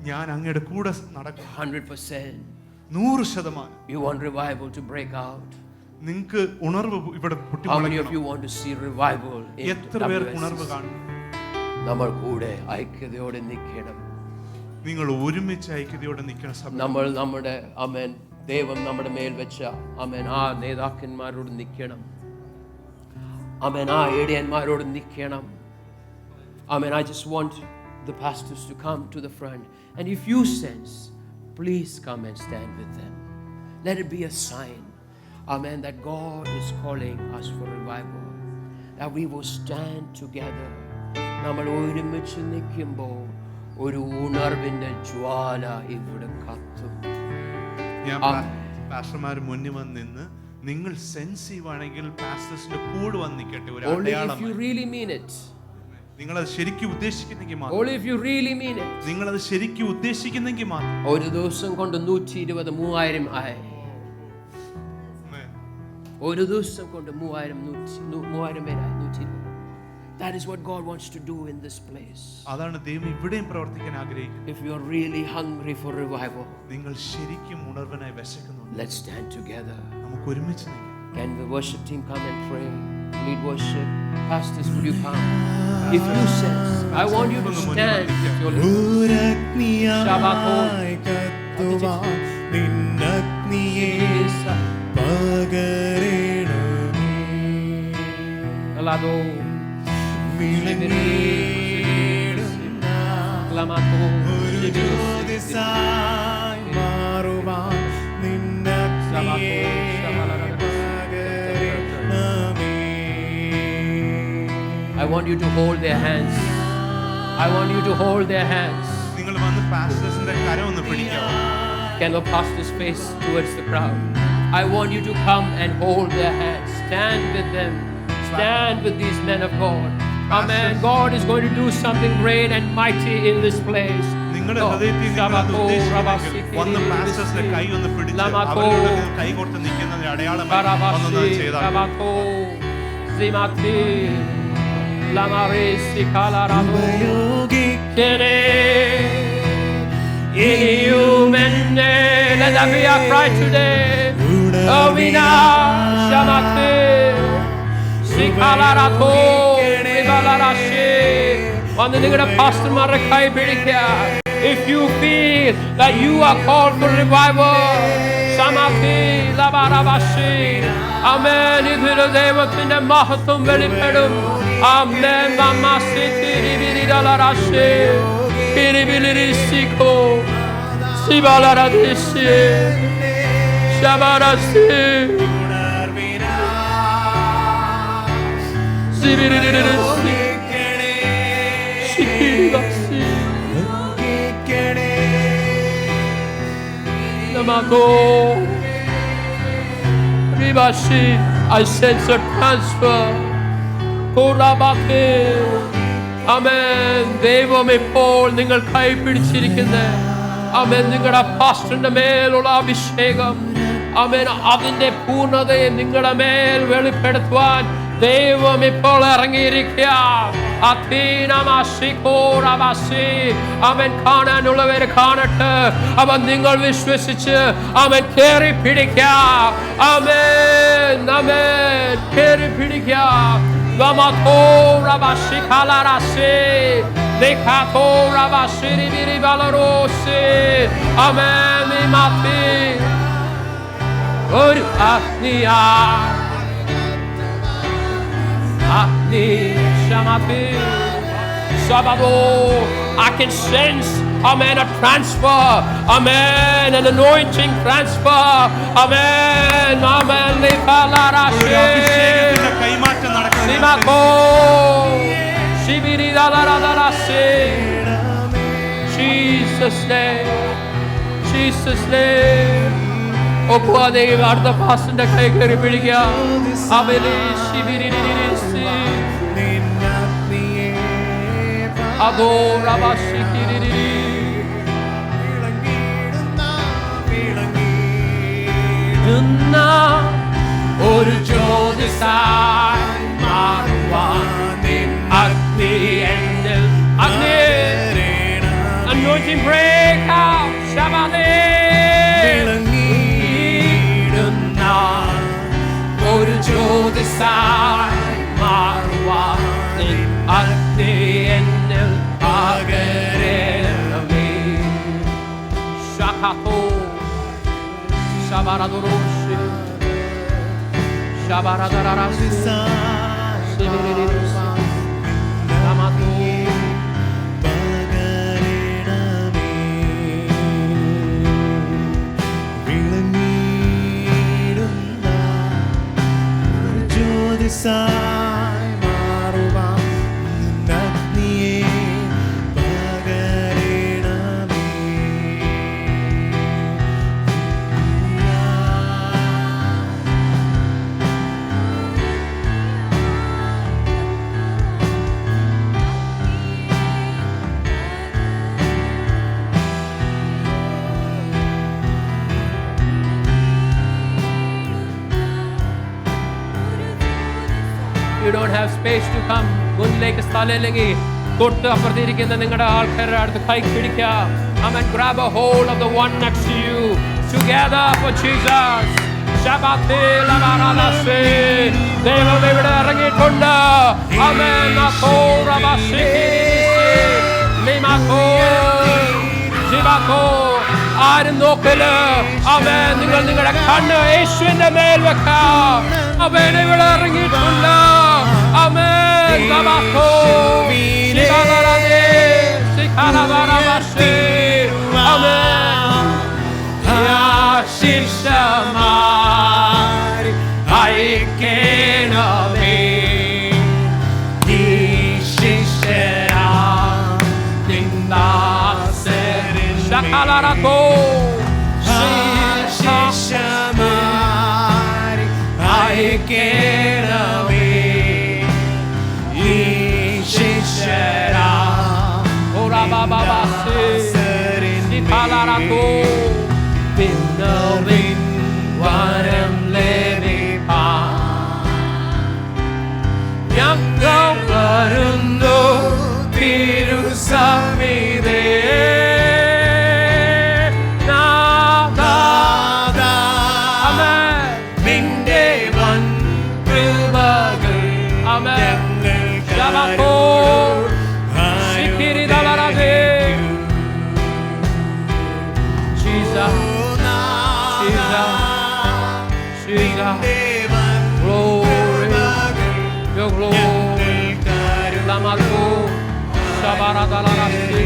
ഞാൻ അങ്ങയുടെ കൂടെ നടക്കും. 100%. 100%. You want revival to break out? നിങ്ങൾക്ക് ഉണർവ് ഇവിടെ How many of പൊട്ടിമുളയ്ക്കണം. you want to see revival in എത്ര പേർക്ക് ഉണർവ് WSS? കാണും? നമ്മൾ കൂടെ ഐക്യതയോടെ നിൽക്കണം. നിങ്ങൾ ഒരുമിച്ച് ഐക്യതയോടെ നിൽക്കുന്ന സമയം നമ്മൾ നമ്മുടെ ആമേൻ ദൈവം നമ്മുടെ മേൽ വെച്ച ആമേൻ ആ നേതാക്കന്മാരോട് നിൽക്കണം. ആമേൻ ആ ഇടയന്മാരോട് നിൽക്കണം. ആമേൻ I just want the pastors to come to the front, and if you sense, please come and stand with them. Let it be a sign, amen, that God is calling us for revival, that we will stand together. നമ്മൾ ഒരുമിച്ച് നിൽക്കുമ്പോൾ ഒരു ഉണർവിന്റെ ജ്വാല ഇവിടെ കത്തും. ഞാൻ പാസ്റ്റർമാർ മുന്നിൽ വന്ന് നിന്ന് നിങ്ങൾ സെൻസീവ് ആണെങ്കിൽ പാസ്റ്റേഴ്സിന്റെ കൂടെ വന്ന് നിൽക്കട്ടെ. ഒരു Only if അടയാളം you really mean it. നിങ്ങൾ അത് ശരിക്കും ഉദ്ദേശിക്കുന്നെങ്കിൽ മാത്രം. Only if you really mean it. നിങ്ങൾ അത് ശരിക്കും ഉദ്ദേശിക്കുന്നെങ്കിൽ മാത്രം. ഒരു ദിവസം കൊണ്ട് 120,000 ആയി. ഒരു ദിവസം കൊണ്ട് 3,000 പേരായി. 120. That is what God wants to do in this place. അതാണ് ദൈവം ഇവിടെയും പ്രവർത്തിക്കാൻ ആഗ്രഹിക്കുന്നത്. If you are really hungry for revival, നിങ്ങൾ ശരിക്കും ഉണർവിനായി വിശക്കുന്നു, let's stand together. നമുക്ക് ഒരുമിച്ച് നിൽക്കാം. Can the worship team come and pray? Lead worship. Pastors, would you come? If you sense, I want you to stand with your lips. ഉരഗ്നിയായി കത്തുവാൻ നിന്നഗ്നിയെ പകരണമേ. Alado. വിളങ്ങിടുന്ന ഒരു ജ്യോതിസായി മാറുവാൻ നിന്നഗ്നിയെ പകരണമേ. I want you to hold their hands. I want you to hold their hands. നിങ്ങൾ വന്ന് പാസ്റ്റേഴ്സിന്റെ കരം ഒന്ന് പിടിക്കാവോ? Can the pastors face towards the crowd? I want you to come and hold their hands. Stand with them. Stand with these men of God. Amen. God is going to do something great and mighty in this place. നിങ്ങളുടെ ഹൃദയത്തിൽ നിങ്ങൾ അത് ഉദ്ദേശിക്കുന്നെങ്കിൽ വന്ന് പാസ്റ്റേഴ്സിന്റെ കൈ ഒന്ന് പിടിച്ച് അവരോട് കൈ കൊടുത്ത് നിൽക്കുന്നതിന്റെ അടയാളമായി ഒന്നൊന്ന് ചെയ്താൽ let that be our cry today. Ovina Shamate Sikalarato Ribalarashe. വന്ന് നിങ്ങളുടെ പാസ്റ്റർമാരുടെ കൈ പിടിക്കുക. If you feel that you are called for revival, Shamati Labarabashe. Amen. ഇതിന് ദൈവത്തിന്റെ മഹത്വം വെളിപ്പെടും. Amen. Mamasiti Ribidalarashe. Piribilirisiko. Sibalaradishi. Shabarasi. Sibiririsi. Shikirasi. Namato. Ribashi. I sense a transfer. Kurabate. Amen. ദൈവം ഇപ്പോൾ നിങ്ങൾ കൈ പിടിച്ചിരിക്കുന്നത്. ആമേൻ. നിങ്ങളുടെ പാസ്റ്ററിന്റെ മേലുള്ള അഭിഷേകം, ആമേൻ, അതിന്റെ പൂർണ്ണതയെ നിങ്ങളുടെ മേൽ വെളിപ്പെടുത്തുവാൻ ദൈവം ഇപ്പോൾ ഇറങ്ങിയിരിക്കുക. അവൻ കാണാനുള്ളവരെ കാണട്ടെ. അവൻ നിങ്ങൾ വിശ്വസിച്ച് അവൻ കേറി പിടിക്കാം. ആമേൻ. ആമേൻ. കേറി പിടിക്കാം. Vamatora Bashikalarase, Nekatora Bashiri Balarose, Amen, Mati, Ur Ahnia, Ahni Shamati, Sabado. I can sense, amen, a transfer, amen, an anointing transfer, amen, amen, Nekalarase. Simako, Shibiri Dalarase, Jesus' name, Jesus' name. Okwade Varda Pasanda Kaikari Pidiga, Abeli Shibiri Dirisi, Adora Bashikiri, Dunna, Orjo Desai. Anointing break out, Shabbat. Or Jodesai, Marwa, Agni, and Agarelame, Shakato, Shabaradoroshi, Shabaradarashi. ജ്യോതിസായി മാറുവാൻ നിന്നഗ്നിയെ പകരണമേ. You don't have space to come. മുന്നിലേക്ക് സ്ഥലമില്ലെങ്കിൽ തൊട്ട് അപ്പുറത്തിരിക്കുന്ന നിങ്ങളുടെ ആൾക്കാരുടെ അടുത്ത് കൈ പിടിക്കുക. Amen. Grab a hold of the one next to you. Together for Jesus. Shabbat. Deivam ഇവിടെ ഇറങ്ങി Amen. Nakora bashikirisi. Mimako. Jibako. ആരും നോക്കല്. ആമേൻ. നിങ്ങൾ നിങ്ങളുടെ കണ്ണ് യേശുവിന്റെ മേൽ വെക്കാം. അവൻ ഇവിടെ ഇറങ്ങിയിട്ടുണ്ട്. ആമേൻ. നമസ്തോ. ശിവനാരാധേ. ശിഖാനാരാധേ. ആമേൻ. ആശിഷമാരി അയക്കേണമേ ഈ ശിഷ്യരാ നിന്ദാസരിൽ ശകാലരതോ. ആശിഷമാരി അയക്കേണമേ ഈ ശിഷ്യരാ പിന്നവിൻ വരം ലഭിപ്പാൻ ഞങ്ങൾ വരുന്നു തിരുസന്നിധേ. നിന്റെ വൻ കൃപകൾ ഞങ്ങൾക്ക് Glory, your glory. Lamako, Shabaradarashi,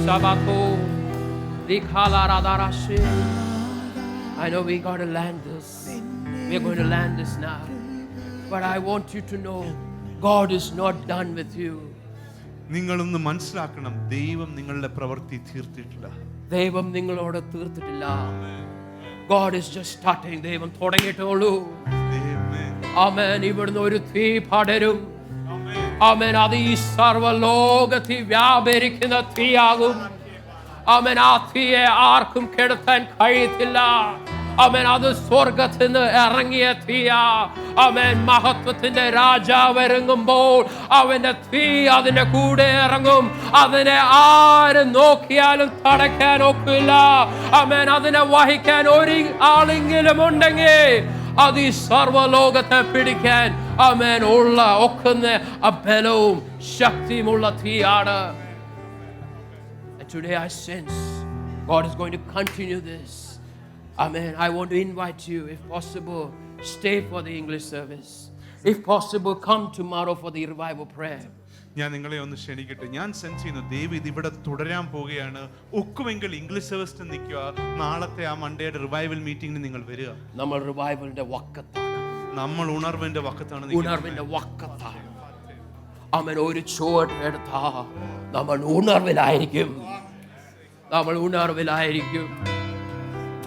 Sabato, Dikhaladarashi. I know we got to land this. We're going to land this now. But I want you to know, God is not done with you. നിങ്ങളൊന്ന് മനസ്സിലാക്കണം, ദൈവം നിങ്ങളുടെ പ്രവൃത്തി തീർത്തിട്ടില്ല. ദൈവം നിങ്ങളോട് തീർത്തിട്ടില്ല. God is just starting. ദൈവം തുടങ്ങിയിട്ടുള്ളൂ. ആമേൻ. ഇവിടുന്ന് ഒരു തീ പടരും. ആമേൻ. അത് ഈ സർവ്വലോകത്തിൽ വ്യാപരിക്കുന്ന തീയാകും. ആമേൻ. ആ തീയെ ആർക്കും കെടുത്താൻ കഴിയത്തില്ല. ആമേൻ. അത് സ്വർഗത്തിൽ നിന്ന് ഇറങ്ങിയ തീയാ. ആമേൻ. മഹത്വത്തിന്റെ രാജാവ് ഇറങ്ങുമ്പോൾ അവന്റെ തീ അതിന്റെ കൂടെ ഇറങ്ങും. അതിനെ ആരും നോക്കിയാലും തടയ്ക്കാൻ ഒക്കില്ല. ആമേൻ. അതിനെ വഹിക്കാൻ ഒരു ആളെങ്കിലും ഉണ്ടെങ്കിൽ അത് ഈ സർവ്വലോകത്തെ പിടിക്കാൻ ആമേൻ ഉള്ള ഒക്കുന്ന ബലവും ശക്തിയുമുള്ള തീയാണ്. Today I sense God is going to continue this. Amen. I want to invite you, if possible, stay for the English service. If possible, come tomorrow for the revival prayer. ഞാൻ നിങ്ങളെ ഒന്ന് ക്ഷണിക്കട്ടെ. ഞാൻ സെൻസ് ചെയ്യുന്നു ദൈവം ഇവിടെ തുടരാൻ പോവുകയാണ്. ഒക്കുമെങ്കിൽ English സർവീസിന് നിൽക്കുക. നാളത്തെ ആ മൺഡേയുടെ റിവൈവൽ മീറ്റിംഗിന് നിങ്ങൾ വരിക. നമ്മൾ റിവൈവലിന്റെ വക്കത്താണ്. നമ്മൾ ഉണർവിന്റെ വക്കത്താണ്. ഉണർവിന്റെ വക്കത്താണ്. അവൻ ഒരു ചുവട് എടുത്താ നമ്മൾ ഉണർവിലായിരിക്കും. നമ്മൾ ഉണർവിലായിരിക്കും.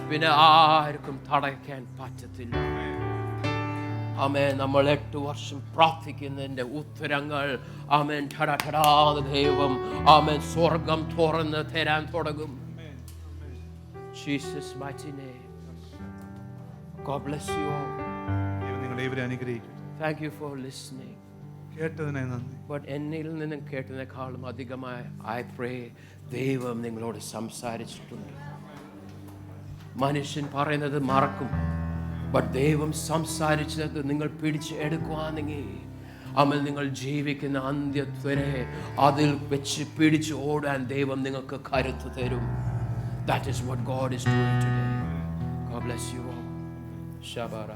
പിന്നെ ആർക്കും തടയ്ക്കാൻ പറ്റത്തില്ല. ആമേൻ. നമ്മൾ 8 വർഷം പ്രാർത്ഥിക്കുന്നതിന്റെ ഉത്തരങ്ങൾ ആമേൻ ഠടാഠടാന്ന് ദൈവം ആമേൻ സ്വർഗം തുറന്ന് തരാൻ തുടങ്ങും. Jesus mighty name. God bless you all. ദൈവം നിങ്ങളെ ഇവരെ അനുഗ്രഹിക്കട്ടെ. Thank you for listening. കേട്ടതിനായി നന്ദി. But എന്നിൽ നിന്നും കേട്ടതിനേക്കാളും അധികമായി I pray ദൈവം നിങ്ങളോട് സംസാരിച്ചിട്ടുണ്ട്. മനുഷ്യൻ പറയുന്നത് മറക്കും. ബട്ട് ദൈവം സംസാരിച്ചത് നിങ്ങൾ പിടിച്ച് എടുക്കുവാണെങ്കിൽ അമൽ നിങ്ങൾ ജീവിക്കുന്ന അന്ത്യത്വരെ അതിൽ വെച്ച് പിടിച്ച് ഓടാൻ ദൈവം നിങ്ങൾക്ക് കരുത്ത് തരും. That is what God is doing today. God bless you all. Shabbat.